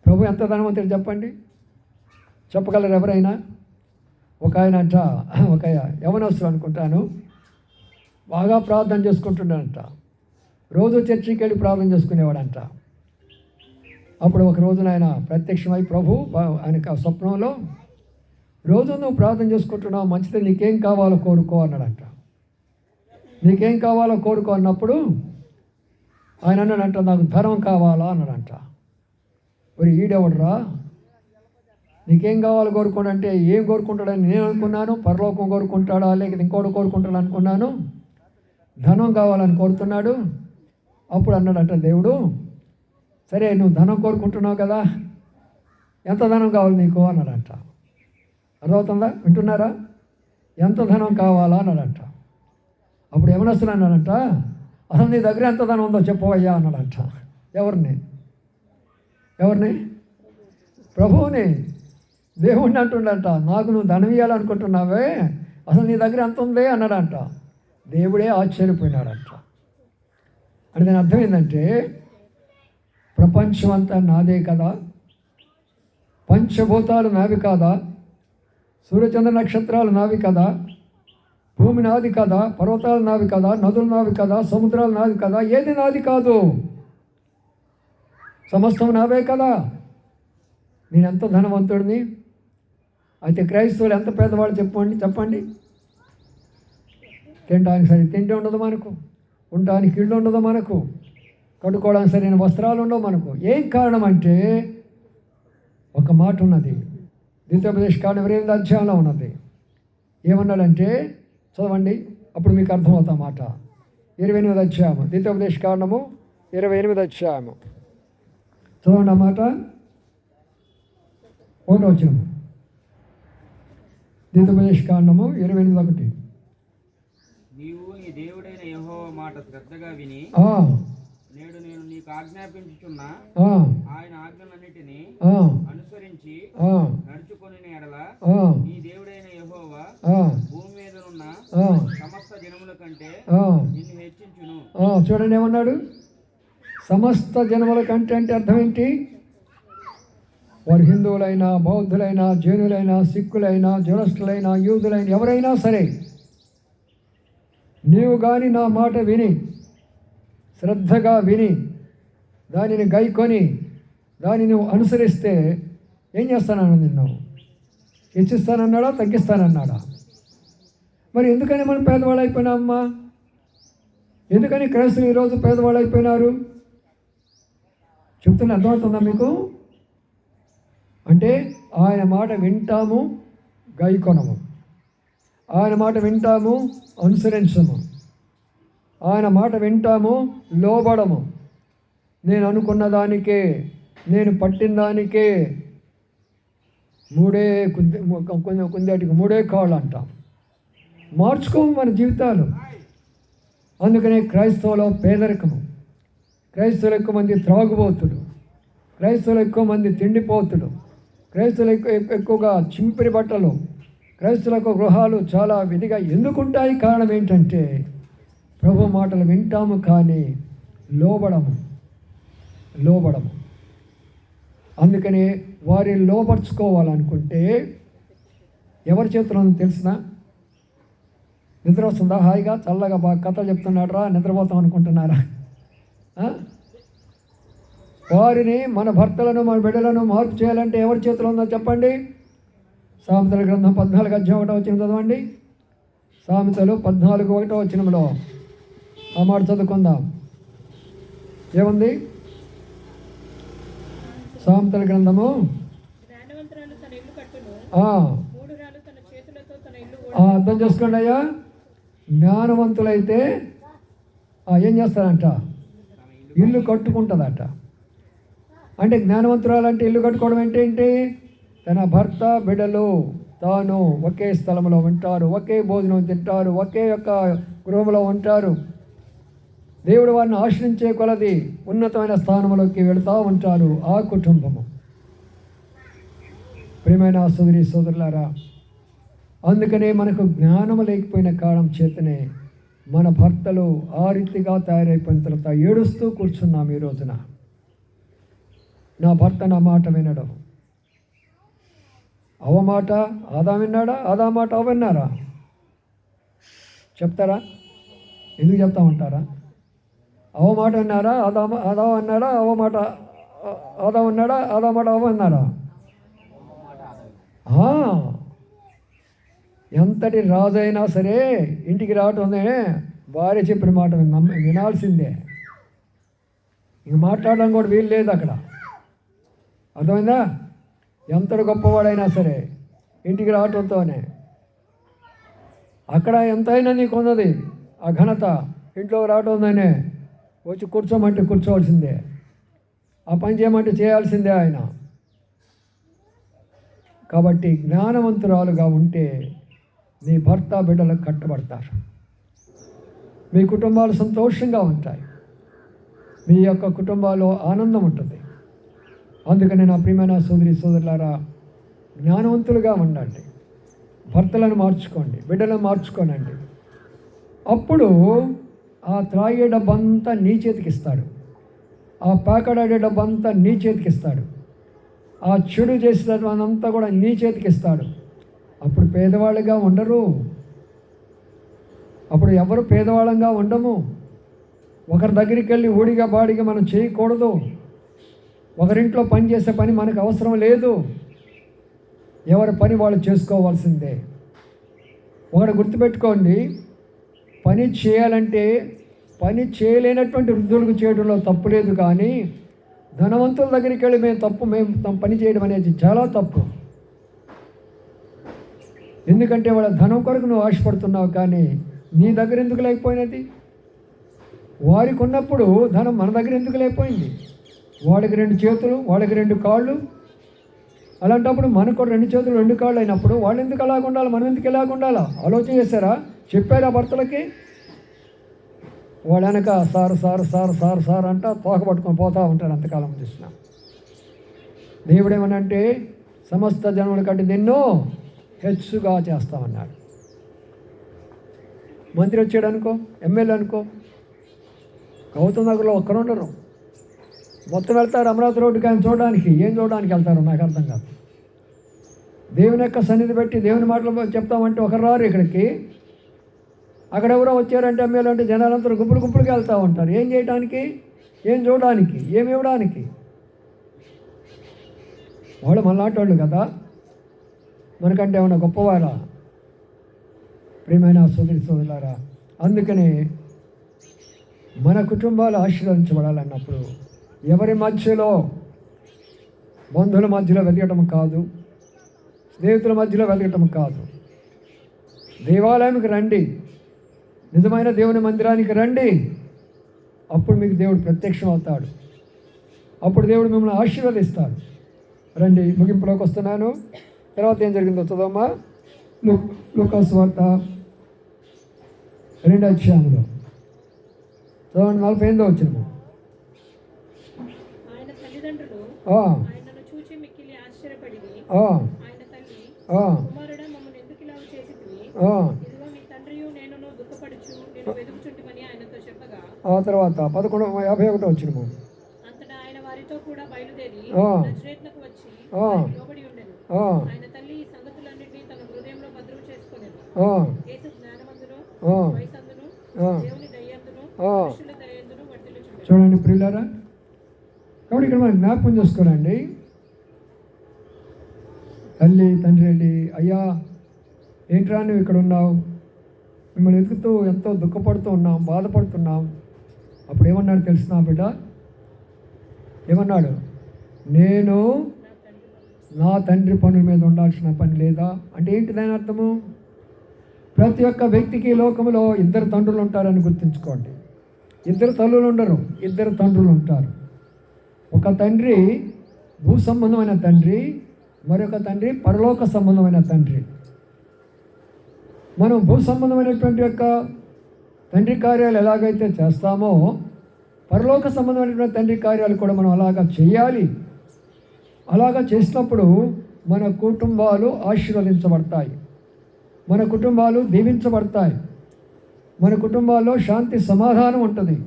ప్రభు ఎంత ధనవంతుడు చెప్పండి, చెప్పగలరు ఎవరైనా? ఒక యవనస్తుడు అనుకుంటాను, బాగా ప్రార్థన చేసుకుంటున్నాడంట. రోజు చర్చికి వెళ్ళి ప్రార్థన చేసుకునేవాడంట. అప్పుడు ఒక రోజున ఆయన ప్రత్యక్షమై ప్రభు ఆయనకు స్వప్నంలో, రోజు నువ్వు ప్రార్థన చేసుకుంటున్నావు, మంచిది, నీకేం కావాలో కోరుకో అన్నాడంట. నీకేం కావాలో కోరుకో అన్నప్పుడు ఆయన అన్నాడంట, నాకు ధనం కావాలా అన్నాడంట. మరి ఈడెవడరా, నీకేం కావాలో కోరుకోండి అంటే, ఏం కోరుకుంటాడని నేను అనుకున్నాను, పరలోకం కోరుకుంటాడా లేకపోతే ఇంకోటి కోరుకుంటాడు అనుకున్నాను. ధనం కావాలని కోరుతున్నాడు. అప్పుడు అన్నాడంట దేవుడు, సరే నువ్వు ధనం కోరుకుంటున్నావు కదా, ఎంత ధనం కావాలి నీకు అన్నాడంట. అర్థమవుతుందా? వింటున్నారా? ఎంత ధనం కావాలా అన్నాడంట. అప్పుడు యవనస్తుడు అన్నాడంట, అసలు నీ దగ్గర ఎంత ధనం ఉందో చెప్పవయ్యా అన్నాడంట. ఎవరిని? ప్రభువుని, దేవుణ్ణి అంటుండంట. నాకు నువ్వు ధనం ఇవ్వాలనుకుంటున్నావే, అసలు నీ దగ్గర ఎంత ఉంది అన్నాడంట. దేవుడే ఆశ్చర్యపోయినాడంట. అంటే దాని అర్థం ఏంటంటే, ప్రపంచం అంతా నాదే కదా, పంచభూతాలు నావి కాదా, సూర్యచంద్ర నక్షత్రాలు నావి కదా, భూమి నాది కదా, పర్వతాలు నావి కదా, నదులు నావి కదా, సముద్రాలు నాది కదా, ఏది నాది కాదు, సమస్తం నావే కదా. నేనెంత ధనవంతుడిని. అయితే క్రైస్తవులు ఎంత పేదవాళ్ళు చెప్పండి. తినడానికి సరే తిండి ఉండదు మనకు, ఉండడానికి ఇళ్ళు ఉండదు మనకు, కట్టుకోవడానికి సరైన వస్త్రాలు ఉండవు మనకు. ఏం కారణం అంటే, ఒక మాట ఉన్నది, ద్వితీయోపదేశకాండం 28వ అధ్యాయంలో ఉన్నది. ఏమన్నాడంటే, చదవండి, అప్పుడు మీకు అర్థమవుతా మాట. 28వ అధ్యాయము, ద్వితీయోపదేశకాండము 28వ అధ్యాయము, చదవండి ఆ మాట. 1వ వచనం, ద్వితీయోపదేశకాండము 28:1. నీవు నీ దేవుడైన యెహోవా మాట శ్రద్ధగా విని నేడు నేను నీకు ఆజ్ఞాపించుచున్న ఆయన ఆజ్ఞలన్నిటినీ అనుసరించి నడుచుకొని ఎడల నీ దేవుడైన యెహోవా భూమి మీదనున్న సమస్త జనముల కంటే నిన్ను హెచ్చించును. చూడండి ఏమన్నాడు, సమస్త జనముల కంటే అంటే అర్థం ఏంటి? వారు హిందువులైనా, బౌద్ధులైనా, జైనులైనా, సిక్కులైనా, జొరస్టులైనా, యూదులైనా, ఎవరైనా సరే, నీవు కానీ నా మాట విని, శ్రద్ధగా విని, దానిని గైకొని, దానిని నువ్వు అనుసరిస్తే ఏం చేస్తానన్నా, నిన్ను హెచ్చిస్తానన్నాడా, తగ్గిస్తానన్నాడా? మరి ఎందుకని మనం పేదవాళ్ళు అయిపోయినామమ్మా? ఎందుకని క్రైస్తవులు ఈరోజు పేదవాళ్ళు అయిపోయినారు? చెప్తున్నా, అర్థమవుతుందా మీకు? అంటే ఆయన మాట వింటాము, గైకొనము, ఆయన మాట వింటాము, అనుసరించము, ఆయన మాట వింటాము, లోబడము. నేను అనుకున్న దానికే, నేను పట్టిన దానికే కుందేటికి మూడే కాళ్ళు అంటాం. మార్చుకోము మన జీవితాలు. అందుకనే క్రైస్తవులో పేదరికము, క్రైస్తవులు ఎక్కువ మంది త్రాగుబోతులు, క్రైస్తవులు ఎక్కువ మంది తిండిపోతులు, క్రైస్తవులు ఎక్కువగా చింపిరి బట్టలు, క్రైస్తవులకు గృహాలు చాలా విధిగా ఎందుకుంటాయి? కారణం ఏంటంటే, ప్రభు మాటలు వింటాము కానీ లోబడము. అందుకని వారిని లోపరుచుకోవాలనుకుంటే ఎవరి చేతిలో తెలిసిన? నిద్ర వస్తుందా? హాయిగా చల్లగా బాగా కథలు చెప్తున్నాడు రా, నిద్రపోతాం అనుకుంటున్నారా? వారిని, మన భర్తలను, మన బిడ్డలను మార్పు చేయాలంటే ఎవరి చేతిలో ఉందో చెప్పండి. సామెతల గ్రంథం 14వ అధ్యాయం 1వ వచనం చదవండి. సామెతలు 14:1 వచనంలో ఆ మాట చదువుకుందాం. ఏముంది? సామెతల గ్రంథము అర్థం చేసుకోండి అయ్యా. జ్ఞానవంతులైతే ఏం చేస్తారంట? ఇల్లు కట్టుకుంటుందట. అంటే జ్ఞానవంతురాలంటే ఇల్లు కట్టుకోవడం ఏంటి? తన భర్త, బిడ్డలు, తాను ఒకే స్థలంలో ఉంటారు, ఒకే భోజనం తింటారు, ఒకే యొక్క గృహంలో ఉంటారు. దేవుడు వారిని ఆశ్రయించే కొలది ఉన్నతమైన స్థానంలోకి వెళుతూ ఉంటారు ఆ కుటుంబము. ప్రియమైన సోదరులారా, అందుకనే మనకు జ్ఞానము లేకపోయిన కారణం చేతనే మన భర్తలు ఆ రీతిగా తయారైపోయిన తర్వాత ఏడుస్తూ కూర్చున్నాం ఈ రోజున. నా భర్త నా మాట వినడు. అవ్వ మాట ఆదా విన్నాడా? ఆదా మాట అవ్వ విన్నారా? చెప్తారా? ఎందుకు చెప్తామంటారా? అవ్వ మాట విన్నారా? ఆదా అన్నాడా? అవ్వ మాట ఆదా ఉన్నాడా? ఆదా మాట అవ్వ అన్నారా? ఎంతటి రాజైనా సరే ఇంటికి రావటమే భార్య చెప్పిన మాట వినాల్సిందే. ఇంక మాట్లాడడం కూడా వీలు లేదు అక్కడ. అర్థమైందా? ఎంతటి గొప్పవాడైనా సరే ఇంటికి రావటంతోనే అక్కడ ఎంతైనా నీకు ఉన్నది ఆ ఘనత. ఇంట్లో రావటంతోనే వచ్చి కూర్చోమంటే కూర్చోవలసిందే, ఆ పని చేయమంటే చేయాల్సిందే ఆయన. కాబట్టి జ్ఞానవంతురాలుగా ఉంటే నీ భర్త బిడ్డలకు కట్టబడతారు, మీ కుటుంబాలు సంతోషంగా ఉంటాయి, మీ యొక్క కుటుంబాల్లో ఆనందం ఉంటుంది. అందుకని నా ప్రియమైన సోదరి సోదరులారా, జ్ఞానవంతులుగా ఉండండి, భర్తలను మార్చుకోండి, బిడ్డలను మార్చుకోనండి. అప్పుడు ఆ త్రాగే డబ్బంతా నీ చేతికి ఇస్తాడు, ఆ పాకడాడే డబ్బంతా నీ చేతికి ఇస్తాడు, ఆ చెడు చేసేదంతా కూడా నీ చేతికి ఇస్తాడు. అప్పుడు పేదవాళ్ళుగా ఉండరు, అప్పుడు ఎవరు పేదవాళ్ళంగా ఉండము. ఒకరి దగ్గరికి వెళ్ళి ఊడిగా బాడిగా మనం చేయకూడదు. ఒకరింట్లో పని చేసే పని మనకు అవసరం లేదు. ఎవరి పని వాళ్ళు చేసుకోవాల్సిందే. ఒకటి గుర్తుపెట్టుకోండి, పని చేయాలంటే పని చేయలేనటువంటి వృద్ధులకు చేయడంలో తప్పు లేదు, కానీ ధనవంతుల దగ్గరికి వెళ్ళి మేము పని చేయడం అనేది చాలా తప్పు. ఎందుకంటే వాళ్ళ ధనం కొరకు నువ్వు ఆశపడుతున్నావు, కానీ నీ దగ్గర ఎందుకు లేకపోయినది? వారికి ఉన్నప్పుడు ధనం మన దగ్గర ఎందుకు లేకపోయింది? వాడికి 2 చేతులు, వాళ్ళకి 2 కాళ్ళు, అలాంటప్పుడు మనకు 2 చేతులు 2 కాళ్ళు అయినప్పుడు వాళ్ళు ఎందుకు అలాగ ఉండాలి, మనం ఎందుకు ఇలాగ ఉండాలా? ఆలోచన చేశారా? చెప్పారా భర్తలకి? వాడు వెనక sir sir sir sir sir అంట తోక పట్టుకొని పోతూ ఉంటాడు. అంతకాలం చూసిన దేవుడేమనంటే సమస్త జనముల కంటే నిన్ను హెచ్చుగా చేస్తామన్నాడు. మంత్రి వచ్చాడు అనుకో, ఎమ్మెల్యే అనుకో, గౌతమ్ నగర్లో ఒక్కరు ఉండరు, మొత్తం వెళ్తారు అమరావతి రోడ్డుకి ఆయన చూడడానికి. ఏం చూడడానికి వెళ్తారో నాకు అర్థం కాదు. దేవుని యొక్క సన్నిధి పెట్టి దేవుని మాటలు చెప్తామంటే ఒకరు రారు ఇక్కడికి. అక్కడెవరో వచ్చారంటే ఎమ్మెల్యే అంటే జనాలందరూ గుంపులు గుంపులుగా వెళ్తూ ఉంటారు. ఏం చేయడానికి? ఏం చూడడానికి? ఏమి ఇవ్వడానికి? వాళ్ళు మనలాంటి వాళ్ళు కదా, మనకంటే ఏమన్నా గొప్పవారా? ప్రియమైన సోదరి సోదరులారా, అందుకనే మన కుటుంబాలు ఆశీర్వదించబడాలన్నప్పుడు ఎవరి మధ్యలో, బంధువుల మధ్యలో వెతకటం కాదు, స్నేహితుల మధ్యలో వెతకటం కాదు. దేవాలయానికి రండి, నిజమైన దేవుని మందిరానికి రండి. అప్పుడు మీకు దేవుడు ప్రత్యక్షం అవుతాడు, అప్పుడు దేవుడు మిమ్మల్ని ఆశీర్వదిస్తాడు. రండి, ముగింపులోకి వస్తున్నాను. తర్వాత ఏం జరిగిందో చదవమ్మా. లూకాసు వార్త 2వ అధ్యాయంలో చదవండి, 48వ వచనం. ఆయన తల్లిదండ్రులు ఆయనను చూచి మిక్కిలి ఆశ్చర్యపడి ఆయన తల్లి, కుమారుడా, మమ్మల్ని ఎందుకు ఇలా చేసితివి? ఇదిగో మీ తండ్రియు నేనును దుఃఖపడుచు నేను వెదుకుచుంటిమని ఆయనతో చెప్పగా, ఆ తర్వాత 11:51 వచనము. అంతటా ఆయన వారితో కూడా బయలుదేరి నజరేతునకు వచ్చి లోబడి ఉండెను. ఆయన తల్లి ఈ సంగతులన్నిటినీ తన హృదయంలో భద్రం చేసుకొనెను. యేసు జ్ఞానమందును వయసందును దేవుని దయందును మనుషుల దయందును వర్ధిల్లుచుండెను. చూడండి ప్రియులారా, కాబట్టి ఇక్కడ మనం జ్ఞాపకం చేసుకోనండి. తల్లి తండ్రి అండి, అయ్యా ఏంట్రా నువ్వు ఇక్కడ ఉన్నావు, మిమ్మల్ని వెతుకుతూ ఎంతో దుఃఖపడుతూ ఉన్నాం, బాధపడుతున్నాం. అప్పుడు ఏమన్నాడు తెలిసిన బిడ్డ? ఏమన్నాడు? నేను నా తండ్రి పనుల మీద ఉండాల్సిన పని లేదా? అంటే ఏంటి దాని అర్థము? ప్రతి ఒక్క వ్యక్తికి లోకంలో 2 తండ్రులు ఉంటారని గుర్తుంచుకోండి. 2 తల్లులు ఉండరు, 2 తండ్రులు ఉంటారు. ఒక తండ్రి భూ సంబంధమైన తండ్రి, మరొక తండ్రి పరలోక సంబంధమైన తండ్రి. మనం భూ సంబంధమైనటువంటి యొక్క తండ్రి కార్యాలు ఎలాగైతే చేస్తామో, పరలోక సంబంధమైనటువంటి తండ్రి కార్యాలు కూడా మనం అలాగా చేయాలి. అలాగా చేసినప్పుడు మన కుటుంబాలు ఆశీర్వదించబడతాయి, మన కుటుంబాలు దీవించబడతాయి, మన కుటుంబాల్లో శాంతి సమాధానం ఉంటుంది,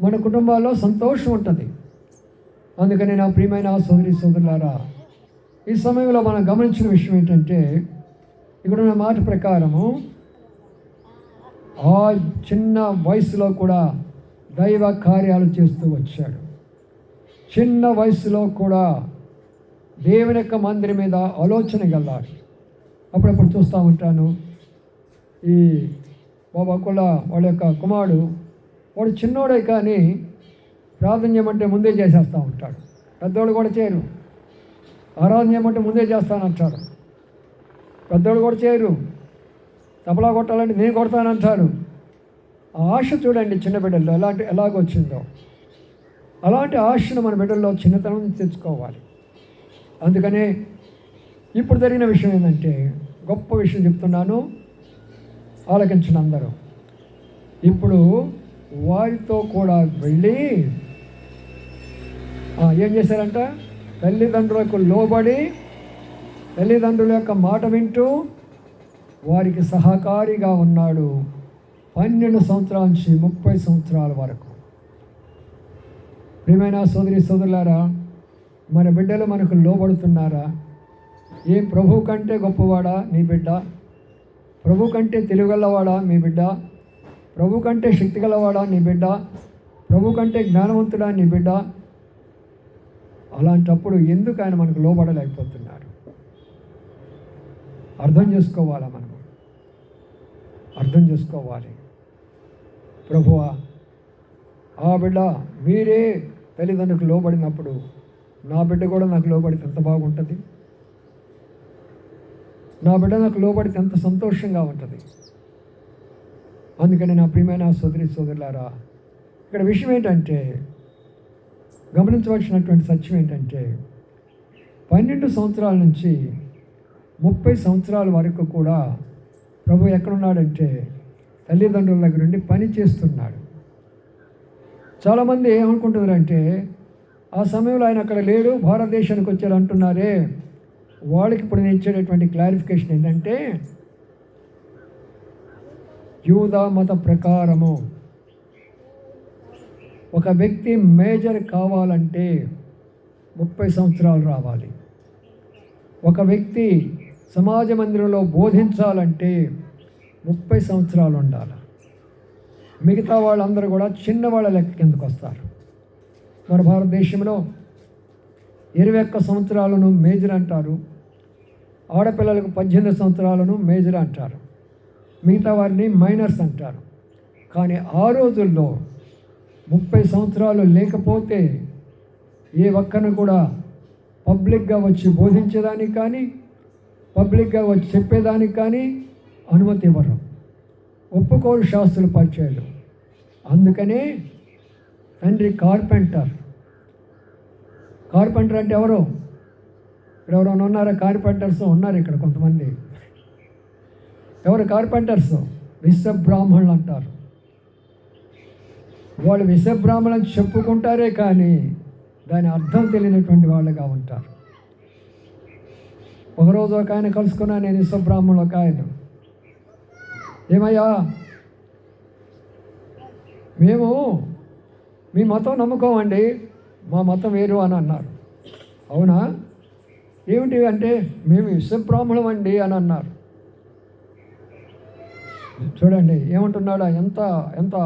మన కుటుంబాల్లో సంతోషం ఉంటుంది. అందుకని నా ప్రియమైన సోదరి సోదరులారా, ఈ సమయంలో మనం గమనించిన విషయం ఏంటంటే, ఇక్కడున్న మాట ప్రకారము ఆ చిన్న వయసులో కూడా దైవ కార్యాలు చేస్తూ వచ్చాడు. చిన్న వయసులో కూడా దేవుని యొక్క మందిరం మీద ఆలోచన గల్లాడు. అప్పుడప్పుడు చూస్తూ ఉంటాను, ఈ బాబా కుల వాళ్ళ యొక్క కుమారుడు, వాడు చిన్నోడే కానీ ప్రార్థన చేయమంటే ముందే చేసేస్తూ ఉంటాడు. పెద్దోడు కూడా చేయరు. ఆరాధన చేయమంటే ముందే చేస్తానంటాడు. పెద్దోడు కూడా చేయరు. తబలా కొట్టాలంటే నేను కొడతానంటారు. ఆ ఆశ చూడండి చిన్న బిడ్డల్లో ఎలాగొచ్చిందో. అలాంటి ఆశను మన బిడ్డల్లో చిన్నతనం నుంచి తెచ్చుకోవాలి. అందుకనే ఇప్పుడు జరిగిన విషయం ఏంటంటే, గొప్ప విషయం చెప్తున్నాను, ఆలకించిన అందరూ. ఇప్పుడు వారితో కూడా వెళ్ళి ఏం చేశారంట, తల్లిదండ్రులకు లోబడి తల్లిదండ్రుల యొక్క మాట వింటూ వారికి సహకారిగా ఉన్నాడు 12 సంవత్సరాల నుంచి 30 సంవత్సరాల వరకు. ప్రియమైన సోదరి సోదరులారా, మన బిడ్డలు మనకు లోబడుతున్నారా? ఏం ప్రభు కంటే గొప్పవాడా నీ బిడ్డ? ప్రభు కంటే తెలివిగలవాడా మీ బిడ్డ? ప్రభు కంటే శక్తి గలవాడా నీ బిడ్డ? ప్రభు కంటే జ్ఞానవంతుడా నీ బిడ్డ? అలాంటప్పుడు ఎందుకు ఆయన మనకు లోబడలేకపోతున్నాడు? అర్థం చేసుకోవాలా? మనం అర్థం చేసుకోవాలి. ప్రభువా, ఆ బిడ్డ మీరే తల్లిదండ్రులకు లోబడినప్పుడు నా బిడ్డ కూడా నాకు లోబడితే ఎంత బాగుంటుంది, నా బిడ్డ నాకు లోబడితే ఎంత సంతోషంగా ఉంటుంది. అందుకని నా ప్రియమైన సోదరి సోదరులారా, ఇక్కడ విషయం ఏంటంటే, గమనించవలసినటువంటి సత్యం ఏంటంటే, 12 సంవత్సరాల నుంచి 30 సంవత్సరాల వరకు కూడా ప్రభు ఎక్కడున్నాడంటే తల్లిదండ్రుల దగ్గర నుండి పని చేస్తున్నాడు. చాలామంది ఏమనుకుంటున్నారంటే, ఆ సమయంలో ఆయన అక్కడ లేడు, భారతదేశానికి వచ్చారు అంటున్నారే. వాళ్ళకి ఇప్పుడు నేను ఇచ్చేటటువంటి క్లారిఫికేషన్ ఏంటంటే, యూదా మత ప్రకారము ఒక వ్యక్తి మేజర్ కావాలంటే 30 సంవత్సరాలు రావాలి. ఒక వ్యక్తి సమాజ మందిరంలో బోధించాలంటే 30 సంవత్సరాలు ఉండాలి. మిగతా వాళ్ళందరూ కూడా చిన్నవాళ్ళ లెక్క కిందకు వస్తారు. మన భారతదేశంలో 21 సంవత్సరాలను మేజర్ అంటారు. ఆడపిల్లలకు 18 సంవత్సరాలను మేజర్ అంటారు. మిగతా వారిని మైనర్స్ అంటారు. కానీ ఆ రోజుల్లో 30 సంవత్సరాలు లేకపోతే ఏ ఒక్కరిని కూడా పబ్లిక్గా వచ్చి బోధించేదానికి కానీ, పబ్లిక్గా వచ్చి చెప్పేదానికి కానీ అనుమతి ఇవ్వరు. ఒప్పుకోరు శాస్త్రుల పరిచయాలు. అందుకనే తండ్రి కార్పెంటర్ అంటే ఎవరు? ఇక్కడ ఎవరైనా ఉన్నారా కార్పెంటర్స్? ఉన్నారు ఇక్కడ కొంతమంది. ఎవరు కార్పెంటర్స్? విశ్వబ్రాహ్మణులు అంటారు. వాళ్ళు విశ్వబ్రాహ్మణులను చెప్పుకుంటారే కానీ దాని అర్థం తెలియనటువంటి వాళ్ళుగా ఉంటారు. ఒకరోజు ఒక ఆయన కలుసుకున్నా నేను, విశ్వబ్రాహ్మణులు ఒక ఆయన. ఏమయ్యా, మేము మీ మతం నమ్ముకోమండి, మా మతం వేరు అని అన్నారు. అవునా, ఏమిటి అంటే మేము విశ్వబ్రాహ్మణం అండి అని అన్నారు. చూడండి ఏమంటున్నాడా, ఎంత ఎంత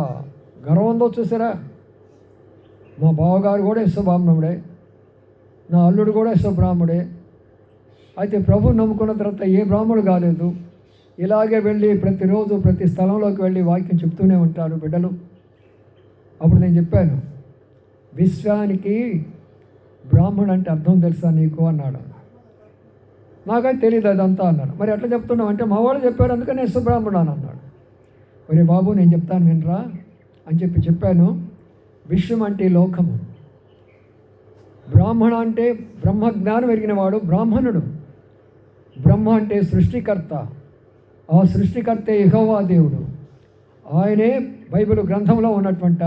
గర్వం ఉందో చూసారా. మా బావగారు కూడా విశ్వబ్రాహ్మణుడే, నా అల్లుడు కూడా విశ్వబ్రాహ్మణుడే. అయితే ప్రభు నమ్ముకున్న తర్వాత ఏ బ్రాహ్మణుడు కాలేదు. ఇలాగే వెళ్ళి ప్రతిరోజు ప్రతి స్థలంలోకి వెళ్ళి వాక్యం చెప్తూనే ఉంటారు బిడ్డలు. అప్పుడు నేను చెప్పాను, విశ్వానికి బ్రాహ్మణుడు అంటే అర్థం తెలుసా నీకు అన్నాడు. నాకైతే తెలియదు అదంతా అన్నాడు. మరి ఎట్లా చెప్తున్నావు అంటే, మా వాళ్ళు చెప్పారు అందుకని విశ్వబ్రాహ్మణుడు అని అన్నాడు. ఒరే బాబు, నేను చెప్తాను వినరా అని చెప్పాను. విశ్వం అంటే లోకము, బ్రాహ్మణ అంటే బ్రహ్మజ్ఞానం ఎరిగినవాడు బ్రాహ్మణుడు. బ్రహ్మ అంటే సృష్టికర్త, ఆ సృష్టికర్తే యెహోవా దేవుడు. ఆయనే బైబిల్ గ్రంథంలో ఉన్నటువంటి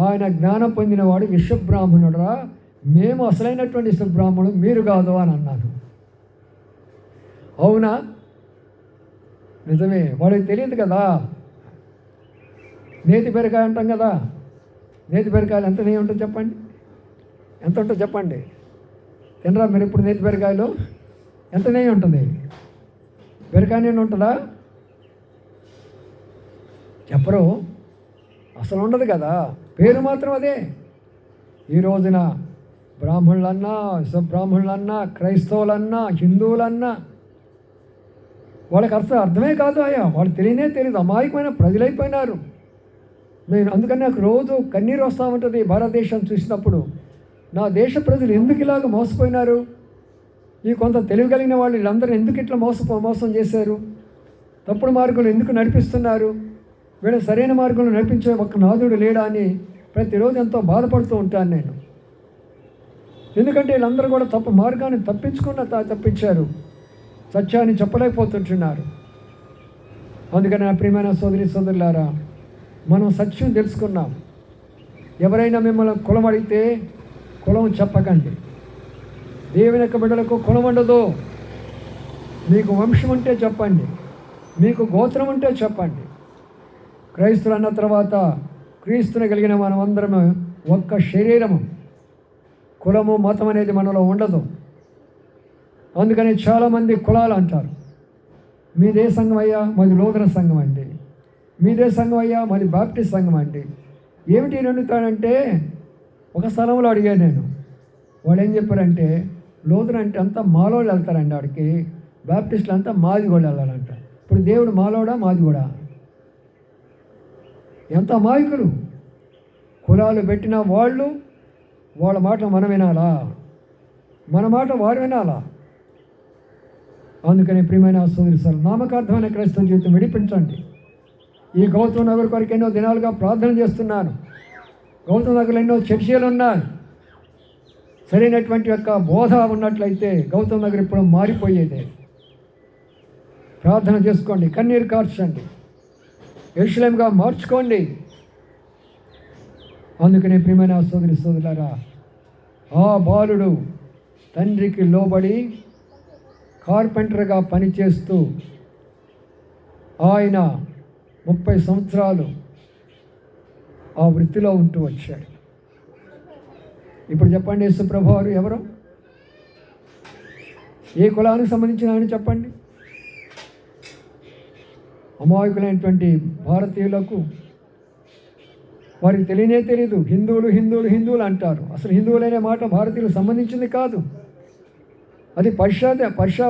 ఆయన జ్ఞానం పొందినవాడు విశ్వబ్రాహ్మణుడురా. మేము అసలైనటువంటి విశ్వబ్రాహ్మణుడు, మీరు కాదు అని అన్నాను. అవునా, నిజమే. వాడికి తెలియదు కదా. నేతి బెరకాయ అంటాం కదా, నేతి బెరకాయలు ఎంత నెయ్యి ఉంటుంది చెప్పండి, ఎంత ఉంటుందో చెప్పండి. తినరా మీరు ఇప్పుడు నేతి బీరకాయలు? ఎంత నెయ్యి ఉంటుంది? బీరకాయ నెయ్యి ఉంటుందా? చెప్పరు, అసలు ఉండదు కదా. పేరు మాత్రం అదే. ఈ రోజున బ్రాహ్మణులన్నా, విశ్వబ్రాహ్మణులన్నా, క్రైస్తవులన్నా, హిందువులన్నా వాళ్ళకి అర్థమే కాదు అయ్యా. వాళ్ళు తెలియదు, అమాయకమైన ప్రజలైపోయినారు. నేను అందుకని నాకు రోజు కన్నీరు వస్తూ ఉంటుంది భారతదేశం చూసినప్పుడు. నా దేశ ప్రజలు ఎందుకు ఇలాగ మోసపోయినారు? ఈ కొంత తెలివి కలిగిన వాళ్ళు వీళ్ళందరూ ఎందుకు ఇట్లా మోసం చేశారు? తప్పుడు మార్గంలో ఎందుకు నడిపిస్తున్నారు? వీళ్ళ సరైన మార్గంలో నడిపించే ఒక నాథుడు లేడా అని ప్రతిరోజు ఎంతో బాధపడుతూ ఉంటాను నేను. ఎందుకంటే వీళ్ళందరూ కూడా తప్పు మార్గాన్ని తప్పించారు, సత్యాన్ని చెప్పలేకపోతుంటున్నారు. అందుకని నా ప్రియమైన సోదరులారా, మనం సత్యం తెలుసుకున్నాం. ఎవరైనా మిమ్మల్ని కులం అడిగితే కులం చెప్పకండి. దేవుని యొక్క బిడ్డలకు కులం ఉండదు. మీకు వంశం ఉంటే చెప్పండి, మీకు గోత్రం ఉంటే చెప్పండి. క్రైస్తులు అన్న తర్వాత క్రీస్తుని కలిగిన మనం అందరము ఒక్క శరీరము. కులము మతం అనేది మనలో ఉండదు. అందుకని చాలామంది కులాలు అంటారు. మీదే సంఘం అయ్యా? మాది లూథరన్ సంఘం అండి. మీదే సంఘం అయ్యా? మాది బాప్టిస్ట్ సంఘం అండి. ఏమిటి అడుగుతాడంటే, ఒక స్థలంలో అడిగాను నేను. వాళ్ళు ఏం చెప్పారంటే, లూథరన్ అంటే అంతా మాలోళ్ళు వెళ్తారండి ఆడికి, బాప్టిస్టులు అంతా మాది కూడా వెళ్ళాలంట. ఇప్పుడు దేవుడు మాలోడా మాది కూడా? ఎంత అమాయకులు! కులాలు పెట్టిన వాళ్ళు, వాళ్ళ మాట మనం వినాలా? మన మాట వారు వినాలా? అందుకని ప్రియమైన సోదరులు, నామకార్థమైన క్రైస్తవ జీవితం విడిపించండి. ఈ గౌతమ్ నగర్ కొరకు ఎన్నో దినాలుగా ప్రార్థన చేస్తున్నాను. గౌతమ్ నగర్లో ఎన్నో చర్చలు ఉన్నాయి. సరైనటువంటి యొక్క బోధ ఉన్నట్లయితే గౌతమ్ నగర్ ఇప్పుడు మారిపోయేదే. ప్రార్థన చేసుకోండి, కన్నీరు కార్చండి, యెరూషలేముగా మార్చుకోండి. అందుకనే ప్రియమైన సోదరులారా, ఆ బాలుడు తండ్రికి లోబడి కార్పెంటర్గా పనిచేస్తూ ఆయన 30 సంవత్సరాలు ఆ వృత్తిలో ఉంటూ వచ్చాడు. ఇప్పుడు చెప్పండి, యేసుప్రభు వారు ఎవరు? ఏ కులానికి సంబంధించిన ఆయన చెప్పండి? అమాయకులైనటువంటి భారతీయులకు వారికి తెలియదు. హిందువులు అంటారు. అసలు హిందువులనే మాట భారతీయులకు సంబంధించింది కాదు. అది పర్షా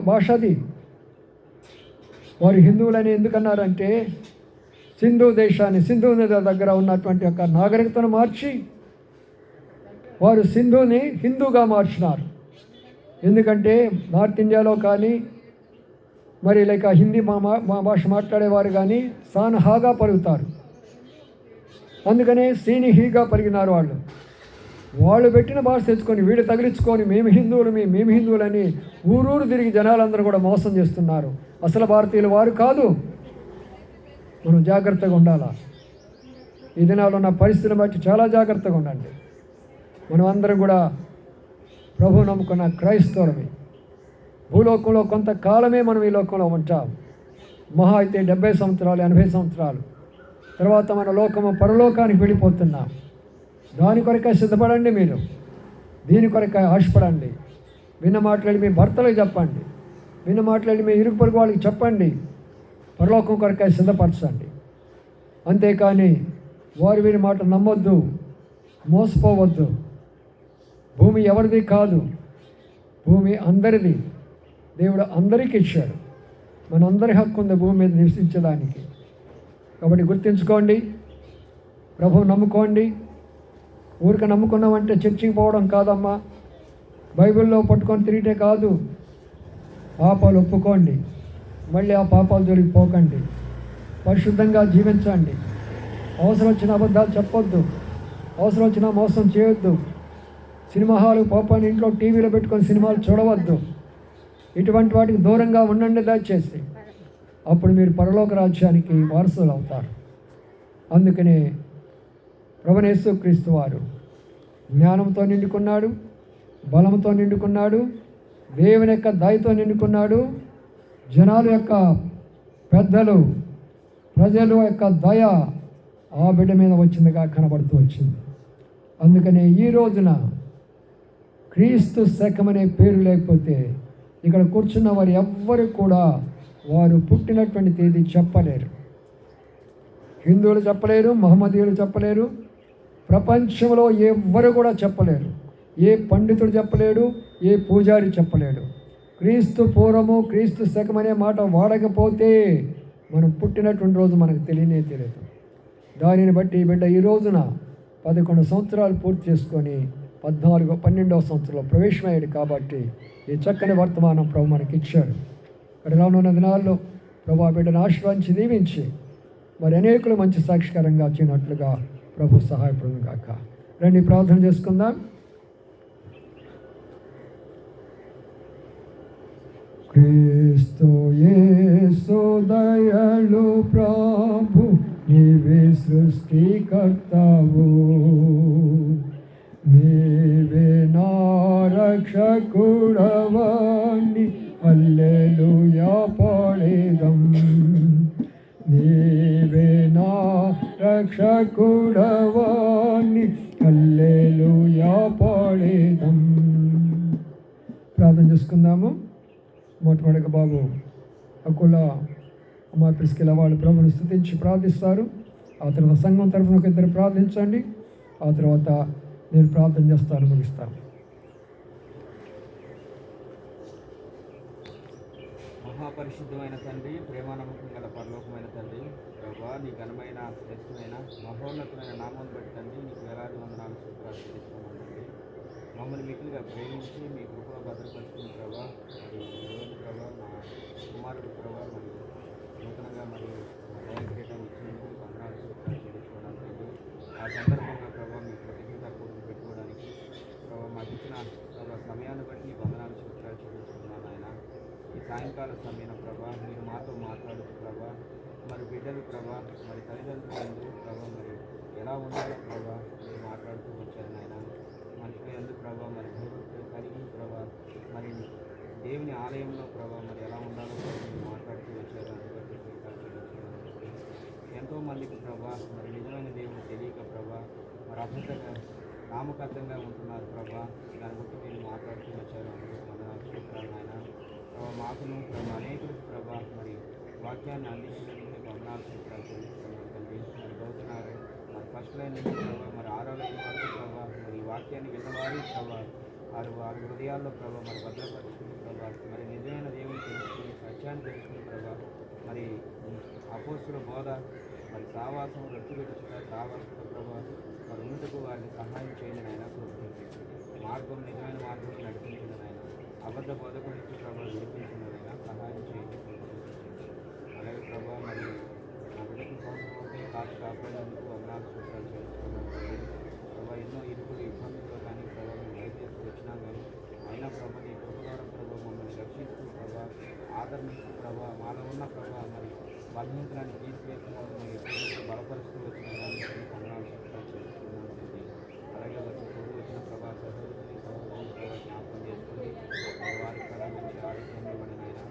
భాషది. వారు హిందువులని ఎందుకన్నారంటే, సింధు నది దగ్గర ఉన్నటువంటి యొక్క నాగరికతను మార్చి వారు సింధుని హిందూగా మార్చినారు. ఎందుకంటే నార్త్ ఇండియాలో కానీ మరి లేక హిందీ మా భాష మాట్లాడేవారు కానీ సాన్ హాగా పలుకుతారు. అందుకనే సీని హీగా పలిగినారు. వాళ్ళు పెట్టిన భాష తెచ్చుకొని వీడు తగిలించుకొని మేము హిందువులని ఊరూరు తిరిగి జనాలందరూ కూడా మోసం చేస్తున్నారు. అసలు భారతీయులు వారు కాదు. మనం జాగ్రత్తగా ఉండాలా. ఈ దినాల్లో ఉన్న పరిస్థితిని బట్టి చాలా జాగ్రత్తగా ఉండండి. మనం అందరం కూడా ప్రభువు నమ్ముకున్న క్రైస్తవులమే. భూలోకంలో కొంతకాలమే మనం ఈ లోకంలో ఉంటాం. మహా అయితే 70 సంవత్సరాలు 80 సంవత్సరాలు తర్వాత మన లోకము పరలోకానికి వెళ్ళిపోతున్నాం. దాని కొరకే సిద్ధపడండి. మీరు దీని కొరకే ఆశపడండి. విన్న మాట్లాడి మీ భర్తలకు చెప్పండి, విన్న మాట్లాడి మీ ఇరుగు పొరుగు వాళ్ళకి చెప్పండి. పరలోకం కొరకే సిద్ధపరచండి. అంతేకాని వారు వీరి మాట నమ్మొద్దు, మోసపోవద్దు. భూమి ఎవరిది కాదు, భూమి అందరిది. దేవుడు అందరికీ ఇచ్చాడు. మనందరి హక్కు ఉంది భూమి మీద నివసించడానికి. కాబట్టి గుర్తుంచుకోండి, ప్రభువు నమ్ముకోండి. ఊరికి నమ్ముకున్నామంటే చర్చికి పోవడం కాదమ్మా, బైబిల్లో పట్టుకొని తిరిగితే కాదు. పాపాలు ఒప్పుకోండి, మళ్ళీ ఆ పాపాలు జోలికి పోకండి. పరిశుద్ధంగా జీవించండి. అవసరం వచ్చిన అబద్ధాలు చెప్పొద్దు, అవసరం వచ్చిన మోసం చేయొద్దు. సినిమా హాలు పాపాన్ని ఇంట్లో టీవీలో పెట్టుకొని సినిమాలు చూడవద్దు. ఇటువంటి వాటికి దూరంగా ఉండండి దయచేసి. అప్పుడు మీరు పరలోక రాజ్యానికి వారసులు అవుతారు. అందుకనే ప్రభువైన యేసుక్రీస్తు వారు జ్ఞానంతో నిండుకున్నాడు, బలంతో నిండుకున్నాడు, దేవుని యొక్క దయతో నిండుకున్నాడు. జనాల యొక్క పెద్దలు ప్రజల యొక్క దయ ఆ బిడ్డ మీద వచ్చిందిగా కనబడుతూ వచ్చింది. అందుకనే ఈ రోజున క్రీస్తు శకం అనే పేరు లేకపోతే ఇక్కడ కూర్చున్న వారు ఎవ్వరు కూడా వారు పుట్టినటువంటి తేదీ చెప్పలేరు. హిందువులు చెప్పలేరు, మహమ్మదీయులు చెప్పలేరు, ప్రపంచంలో ఎవ్వరు కూడా చెప్పలేరు. ఏ పండితుడు చెప్పలేడు, ఏ పూజారి చెప్పలేడు. క్రీస్తు పూర్వము, క్రీస్తు శకం అనే మాట వాడకపోతే మనం పుట్టినటువంటి రోజు మనకు తెలియదు. దానిని బట్టి ఈ బిడ్డ ఈ రోజున 11 సంవత్సరాలు పూర్తి చేసుకొని 12వ సంవత్సరంలో ప్రవేశమయ్యాడు. కాబట్టి ఈ చక్కని వర్తమానం ప్రభు మనకి ఇచ్చాడు. ఇక్కడ రానున్న దినాల్లో ప్రభు ఆ బిడ్డను ఆశీర్వదించి దీవించి మరి అనేకులు మంచి సాక్షికరంగా చేయనట్లుగా ప్రభు సహాయపడును గాక. రండి ప్రార్థన చేసుకుందాం. క్రీస్తు యేసు దయాళు ప్రభు, నీవే సృష్టికర్తవు, నీవే నా రక్షకుడవని హల్లెలూయా పాడేదం. నీవే నా రక్షకుడవని హల్లెలూయా పాడేదం. ప్రార్థన చేసుకుందాము. మొట్టమొదటిగా బాబు అకుల అమ్మ ప్రిస్కిల వాళ్ళు ప్రభుని స్తుతించి ప్రార్థిస్తారు. ఆ తర్వాత సంఘం తరఫున ఒక ఇద్దరు ప్రార్థించండి. ఆ తర్వాత నేను ప్రార్థన చేస్తాను, ముగిస్తాను. మహాపరిశుద్ధమైన తండ్రి, ప్రేమానమ్మకం గల పరలోకమైన తండ్రి, ప్రభా నీ ఘనమైన శ్రేష్టమైన మహోన్నతమైన నామం బట్టి తండ్రి నీకు వేలాది వందనాలు సూత్రాలు తెలుసుకోమని తండ్రి. మమ్మల్ని మిక్కులుగా ప్రేమించి మీ కృపలో భద్రపరుచుకుని ప్రభా, మరి ఈరోజు ప్రభా నా కుమారుడు ప్రభా మరి నూతనంగా మరి దయక్రీతం ఇచ్చినందుకు వందనాలు సూత్రాలు తెలుసుకోవడానికి ఆ సందర్భంగా ప్రభా మీ కృతజ్ఞత పూర్తి పెట్టుకోవడానికి ప్రభా మాకు ఇచ్చిన ప్రభా సమయాన్ని బట్టి వందనాలు సూత్రాలు చెల్లించుకున్నాను ఆయన. ఈ సాయంకాల సమయం ప్రభా మీరు మాతో మాట్లాడుతూ ప్రభా మరి బిడ్డలు ప్రభా మరి తల్లిదండ్రులు ప్రభా మరి ఎలా ఉండాలో ప్రభా మీరు మాట్లాడుతూ వచ్చారు నాయన. మనుషులు ఎందుకు ప్రభా మరి భయభక్తులు కలిగి ప్రభా మరి దేవుని ఆలయంలో ప్రభా మరి ఎలా ఉండాలో మీరు మాట్లాడుతూ వచ్చారు. అందుబట్టి ఎంతోమందికి ప్రభా మరి నిజమైన దేవుడు తెలియక ప్రభా మరి అబద్ధంగా నామకర్థంగా ఉంటున్నారు ప్రభా. దాన్ని బట్టి మీరు మాట్లాడుతూ వచ్చారు. అందుకు వందనాలు సూత్రాలు నాయన. మాకును ప్రభా అనేకులకు ప్రభా మరి వాక్యాన్ని అందించినందుకు మీకు వందనాలు సూత్రాలు చెల్లిస్తున్నాను తండ్రి. మరి గౌతున్నారే మరి ఫస్ట్ లైన్ నుంచి ప్రభా మరి 6వ లైన్ వరకు ప్రభా మరి ఈ వాక్యాన్ని విన్నవారు ప్రభా వారి హృదయాల్లో ప్రభా మరి భద్రపరుచుకుని ప్రభా మరి నిజమైన దేవుని తెలుసుకుని సత్యాన్ని తెలుసుకుని ప్రభా మరి అపోస్తుల బోధ మరి సావాసం రొట్టు విడుచుట సావాసుల ప్రభా మరి ఉన్నతకు వారిని సహాయం చేయండి నాయన. మార్గం నిజమైన మార్గం నడిపించిన నాయన. అబద్ధ బోధకు నుంచి ప్రభా విడిపించినైనా సహాయం చేయండి. అలాగే ప్రభా మరి నా బిడ్డకి సంవత్సరం అవుతే కాచి కాపాడేందుకు వందనాలు సూత్రాలు చేస్తున్నాను ప్రభా. ఎన్నో ఇరుకులు ఇబ్బందుల్లో కానీ ప్రభా మేము వైద్యులకు వచ్చినా కానీ అయినా ప్రభా నీ కృప ద్వారా ప్రభా మమ్మల్ని రక్షిస్తూ ప్రభా ఆదరణిస్తూ ప్రభా మాలో ఉన్న ప్రభా మరి బలహీనతలను తీసివేసిన బలపరుస్తూ వచ్చిన దాన్ని వందనాలు సూత్రాలు చేస్తున్నాను. అలాగే వచ్చి తోడు వచ్చిన ప్రభా సహోదరుని సహోదరుని ప్రభా జ్ఞాపకం చేసుకుని వారి కళ నుంచి ఆరోగ్యం ఇవ్వడమైనా.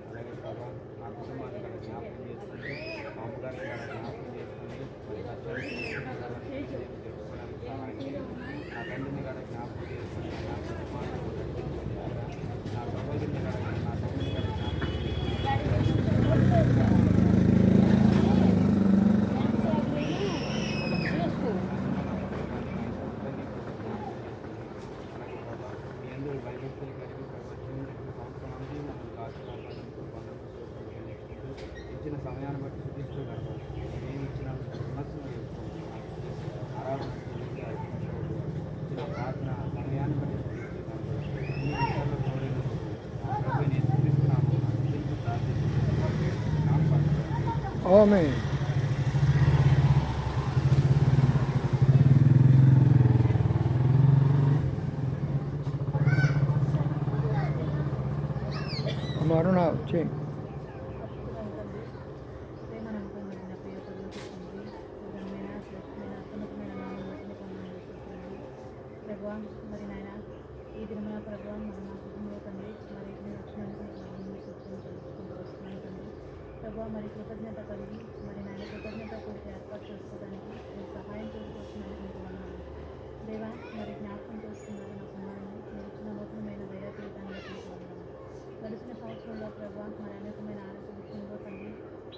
అలాగే ప్రభా నా కుటుంబాన్ని కూడా జ్ఞాపకం చేసుకుని మా అమ్మగారిని కూడా జ్ఞాపకం చేసుకుని తెలుసుకోవడానికి సహాయం చేయండి. నా తండ్రిని కూడా జ్ఞాపకం చేసుకుని నా కుటుంబాన్ని నడిపించండి. నా సహోదరుని కూడా నా తమ్ముని కూడా జ్ఞాపకం ఇచ్చిన సమయాన్ని బట్టి చూపిస్తూ కడతాం. నేను ఇచ్చిన మనస్సును ఆరాధన ఇచ్చిన ప్రార్థన సమయాన్ని బట్టి చూపిస్తూ కడతాం. ఈ విషయాల్లో తోడైనప్పుడు నేను చూపిస్తున్నాము ప్రార్థిస్తున్నాను. అరుణ వచ్చి మరి నాయన ఈ దినమున ప్రభావం మా కుటుంబంలో తండ్రి మరి రక్షణకు తెలుసుకుంటూ వస్తున్నాను తండ్రి. ప్రభావ మరి కృతజ్ఞత కలిగి మరి నాయన కృతజ్ఞత కొరకు ఏర్పాటు చేసుకోవడానికి మీరు సహాయం చేసుకొచ్చినందుకు మీకు వందనాలు దేవా. మరి జ్ఞాపకం చేస్తున్నారు నా కుమారుని మీరు ఇచ్చిన నూతనమైన దయాకీతాన్ని బట్టి మీకు వందనాలు. గడిచిన సంవత్సరంలో ప్రభా మరి అనేకమైన ఆరోగ్య విషయంలో తండ్రి,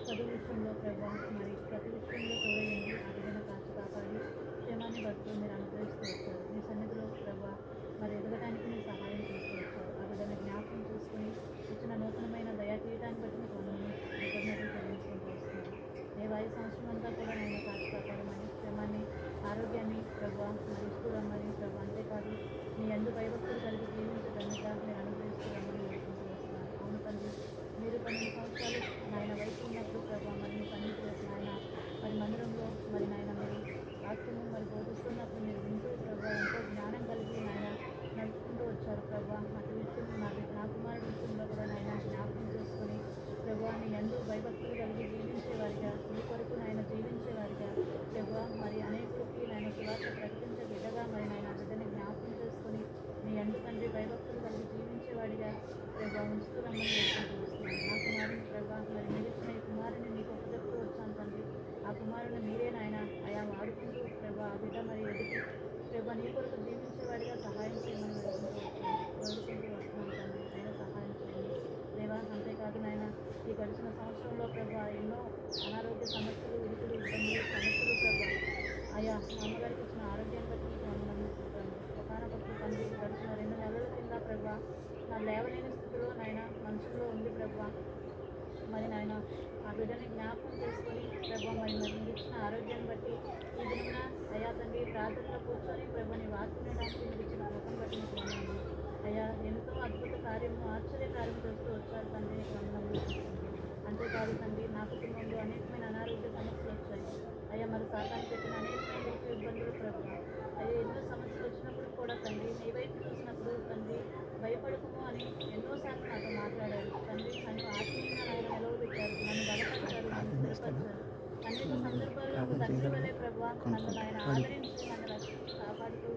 చదువు విషయంలో ప్రభా మరి ప్రతి విషయంలో తోడయండి, ఆ విధంగా కాచి కాపాడి క్షేమాన్ని బట్టి మీరు అనుగ్రహిస్తూ వచ్చారు. మీ సన్నిధిలో ప్రభా మరి ఎదగడానికి మీరు సహాయం చేస్తూ వచ్చారు. ఆ విధంగా జ్ఞాపకం చేసుకుని ఇచ్చిన నూతనమైన దయాకీతాన్ని బట్టి మీకు వందనాలు కృతజ్ఞతలు చెల్లించుకుంటూ వస్తున్నాను. ఏ 5 సంవత్సరం అంతా కూడా నేను కాచి కాపాడమని క్షేమాన్ని ఆరోగ్యాన్ని ప్రభా మరి ఇస్తూ రమ్మని ప్రభా, అంతేకాదు మీ యందు భయభక్తులు కలిగి జీవించడానికి మీరు అనుగ్రహిస్తూ రమ్మని వేడుకుంటూ వస్తున్నాను. అవును తండ్రి, మీరు 12 సంవత్సరాలు నాయన వయసు ఉన్నప్పుడు ప్రభా మరి మీ సన్నిధిలో నాయన మరి మందిరంలో మరి నాయన మీరు వాక్యము మరి బోధిస్తున్నప్పుడు మీరు వింటూ ప్రభా ఎంతో జ్ఞానం కలిగి నాయన నడుచుకుంటూ వచ్చారు ప్రభా. అటు విషయం నా కుమారుడి విషయంలో కూడా నాయన జ్ఞాపకం చేసుకొని ప్రభా నీ యందు భయభక్తులు కలిగి జీవించేవారిగా, మీ కొరకు నాయన జీవించేవారిగా ప్రభా మరి అనేకులకి నాయన సువార్త ప్రకటించే బిడ్డగా మరి నాయన బిడ్డని జ్ఞాపకం చేసుకొని మీ యందు తండ్రి భయభక్తులు కలిగి జీవించేవాడిగా ప్రభా ఉంచుతూ రమ్మని వేడుకుంటూ వస్తున్నాను. నా కుమారుని ప్రభా మరి మీరు ఇచ్చిన ఈ కుమారుని మీకు ఒప్పచెప్తూ వచ్చాను తండ్రి. ఆ కుమారుని మీరే నాయన అయా వాడుకుంటూ ప్రభా ఆ బిడ్డ మరి ఎదుటి ప్రభా నీ కొరకు జీవించేవాడిగా సహాయం చేయమని వేడుకుంటూ వస్తున్నాను తండ్రి. అయినా సహాయం చేయండి దేవా. అంతేకాదు నాయన ఈ గడిచిన సంవత్సరంలో ప్రభా ఎన్నో అనారోగ్య సమస్యలు, ఇరుకులు, ఇబ్బందులు, సమస్యలు ప్రభా అయ్యా మా అమ్మగారికి ఇచ్చిన ఆరోగ్యాన్ని బట్టి మీకు వందనాలు తండ్రి. ఒకనొకప్పుడు తండ్రి గడిచిన 2 నెలల కింద ప్రభా నా లేవలేని స్థితిలో నాయన మనసులో ఉంది ప్రభా. మరి నాయన ఆ బిడ్డని జ్ఞాపకం చేసుకొని ప్రభా మరి మీరు ఇచ్చిన ఆరోగ్యాన్ని బట్టి ఈ దిన అయ్యా తండ్రి ప్రార్థనలో కూర్చొని ప్రభా నీ వాక్యం వినడానికి మీరు ఇచ్చిన కృపను బట్టి మీకు వందనాలు అయ్యా. ఎంతో అద్భుత కార్యము, ఆశ్చర్య కార్యం చేస్తూ వచ్చారు తండ్రి, నీకు వందనాలు. అంతేకాదు తండ్రి నా కుటుంబంలో అనేకమైన అనారోగ్య సమస్యలు వచ్చాయి అయ్యా. మరి సాతాను పెట్టిన అనేకమైన ఇబ్బందులు ప్రభా అయ్యా. ఎన్నో సమస్యలు వచ్చినప్పుడు కూడా తండ్రి నీ వైపు చూసినప్పుడు తండ్రి భయపడకుము అని ఎన్నోసార్లు నాతో మాట్లాడారు తండ్రి. నన్ను ఆత్మీయంగా ఆయన నిలవబెట్టారు, నన్ను బలపరిచారు, నన్ను స్థిరపరిచారు. అనేక సందర్భాల్లో తండ్రి వలె ప్రభా నన్ను ఆయన ఆదరించి నన్ను రక్షించి కాపాడుతూ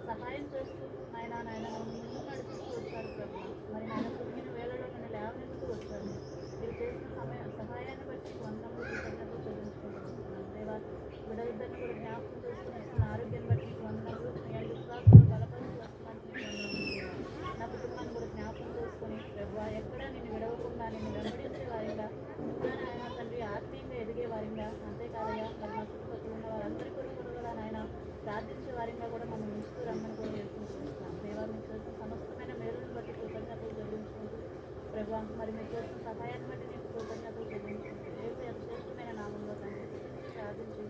సహాయం చేస్తూ నాయన నన్ను ముందు నడిపిస్తూ వచ్చారు ప్రభా. మరి నాయన కురిగిన వేళలో నన్ను లేవనెత్తుతూ వచ్చారు. మీరు చేసిన సహాయాన్ని బట్టి వందనములు కృతజ్ఞతలు చెల్లించుకుంటూ వస్తున్నాను దేవా. బిడ్డలిద్దరిని కూడా జ్ఞాపకం చేసుకుని ఇస్తున్న ఆరోగ్యాన్ని బట్టి మీకు వందనములు. మీ విశ్వాసంలో బలపరిచి వస్తున్నాను మీకు వందనములు. నా కుటుంబాన్ని కూడా జ్ఞాపకం చేసుకొని ప్రభా ఎక్కడ నేను విడవకుండా నేను వెంబడించే వారిగా ఇంకా నాయన తండ్రి ఆత్మీయంగా ఎదిగే వారిగా, అంతేకాదయ్యా మరి మా చుట్టుపక్కల ఉన్న వారందరి కొరకు కూడా నాయన ప్రార్థించే వారిగా కూడా మమ్మల్ని ఉంచుతూ రమ్మని కూడా వేడుకుంటున్నాను దేవా. మీకు చేసిన సమస్తమైన మేలును బట్టి కృతజ్ఞతలు చెల్లించుకుంటూ ప్రభా మరి మీకు చేసిన సహాయాన్ని బట్టి నేను కృతజ్ఞతలు చెల్లించుకుంటూ శ్రేష్టమైన నామంలో తండ్రి ప్రార్థించి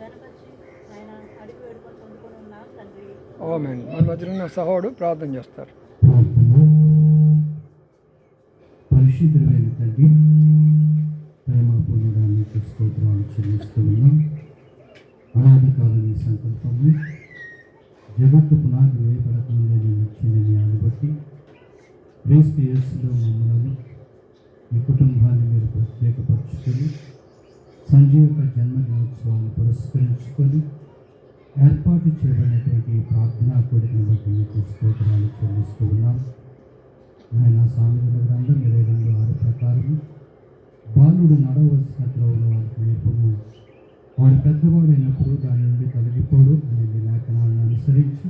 గణపరిచి ఆయన అడిగి వేడుకొని పొందుకొని ఉన్నాం తండ్రి. ఆమేన్. మన మధ్యలో ఉన్న సహోడు ప్రార్థన చేస్తారు. పరిశుద్ధుడైన తండ్రి, ప్రేమపూర్ణుడా నీకు స్తోత్రాలు చెల్లిస్తూ ఉన్నాం. అనాది కాలని సంకల్పము జగత్తు పునాది వేయబడకముందే నేను ఇచ్చిన న్యాయాన్ని బట్టి క్రీస్తు యేసులో మమ్మల్ని ఈ కుటుంబాన్ని మీరు ప్రత్యేకపరుచుకొని సంజీవక జన్మదినోత్సవాన్ని పురస్కరించుకొని ఏర్పాటు చేయబడినటువంటి ప్రార్థనా కోరికను బట్టి మీకు స్తోత్రాలు చెల్లిస్తూ ఉన్నాం. ఆయన సామెతల గ్రంథం 22:6 ప్రకారం బాలుడు నడవలసిన త్రోవను వారికి నేర్పము, వాడు పెద్దవాడైనప్పుడు దాని నుండి తొలగిపోడు అనేది లేఖనాలను అనుసరించి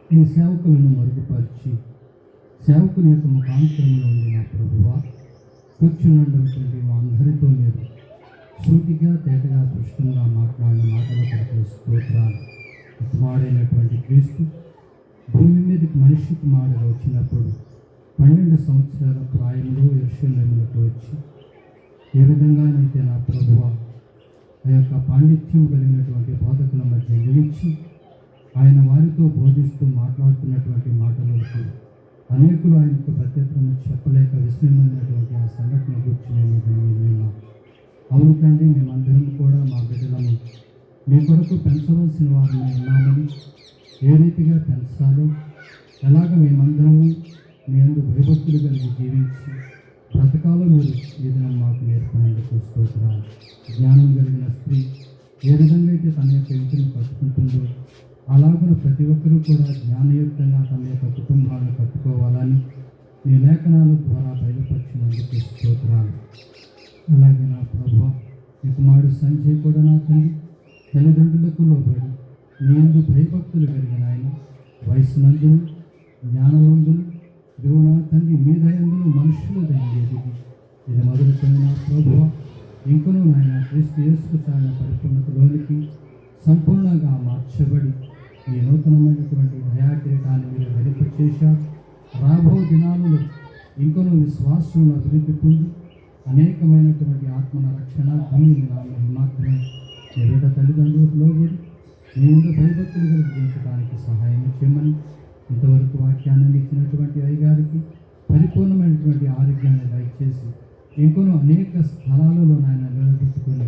ఈ సేవకులను మరుగుపరిచి సేవకుని యొక్క ముఖాంతరంలో ఉంది నా ప్రభువా కూర్చున్నటువంటి మా అందరితో మీరు సూటిగా తేటగా స్పష్టంగా మాట్లాడిన మాటల కొరకు స్తోత్రాలు. కుమారుడైనటువంటి క్రీస్తు భూమి మీదకి మనిషి కుమారుడుగా వచ్చినప్పుడు 12 సంవత్సరాల ప్రాయంలో యెరూషలేములకు వచ్చి ఏ విధంగానైతే నా ప్రభువా ఆ యొక్క పాండిత్యం కలిగినటువంటి బోధకుల మధ్య నిలిచి ఆయన వారితో బోధిస్తూ మాట్లాడుతున్నటువంటి మాటలకు అనేకులు ఆయనకు ప్రత్యేకంగా చెప్పలేక విస్మయమైనటువంటి ఆ సంఘటన గురించి మేము విన్నాం. అవును తండ్రి, మేమందరం కూడా మా బిడ్డలను మీ కొరకు పెంచవలసిన వారిని ఉన్నామని, ఏ రీతిగా పెంచాలో, ఎలాగ మేమందరము మీ అందు భయభక్తులు కలిగి జీవించి బ్రతకాలో మీరు ఈ దినం మాకు నేర్పినందుకు స్తోత్రాలు. జ్ఞానం కలిగిన స్త్రీ ఏ విధంగా అయితే తన యొక్క ఇంటిని కట్టుకుంటుందో అలాగే ప్రతి ఒక్కరూ కూడా జ్ఞానయుక్తంగా తమ యొక్క కుటుంబాలను కట్టుకోవాలని మీ లేఖనాల ద్వారా బయలుపరిచినందుకు స్తోత్రాలు. అలాగే నా ప్రభువా మీ కుమారుడు సంజయ్ కూడా నా తండ్రి తల్లిదండ్రులకు లోబడి మీ యందు భయభక్తులు కలిగిన ఆయన వయసునందు జ్ఞానవంతులు ఇదిగో నా తండ్రి మీ దయందును మనుషులు దయ్యేది ఇది మొదలుకొని నా ప్రభువ ఇంకనూ నాయన క్రీస్తు యేసుకు చాలిన పరిపూర్ణతలోనికి సంపూర్ణంగా మార్చబడి ఈ నూతనమైనటువంటి దయాకిరీటాన్ని మీరు ధరింప చేశారు. రాబో దినాలలో ఇంకనూ విశ్వాసంలో అభివృద్ధి పొంది అనేకమైనటువంటి ఆత్మల రక్షణ మాత్రమే ఎదుట తల్లిదండ్రులకు లోబడి మీ ముందు భయభక్తులు కలిగించడానికి సహాయం చేయమని ఇంతవరకు వాక్యాన్ని ఇచ్చినటువంటి అయ్యగారికి పరిపూర్ణమైనటువంటి ఆరోగ్యాన్ని దయచేసి ఇంకొను అనేక స్థలాలలో నాయన నిలబెట్టుకొని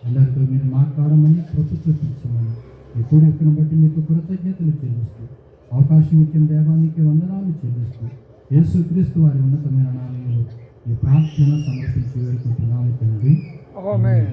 అందరితో మీరు మాట్లాడమని ప్రభుత్వం చూపించమని ఇప్పుడు ఎక్కడ బట్టి మీకు కృతజ్ఞతలు చెల్లిస్తూ అవకాశం ఇచ్చిన దేవానికి వందనాలు చెల్లిస్తూ యేసుక్రీస్తు వారి ఉన్నతమైన నామంలో ఈ ప్రార్థన సమర్పించి వేడుకుంటున్నాము తండ్రి. ఆమేన్.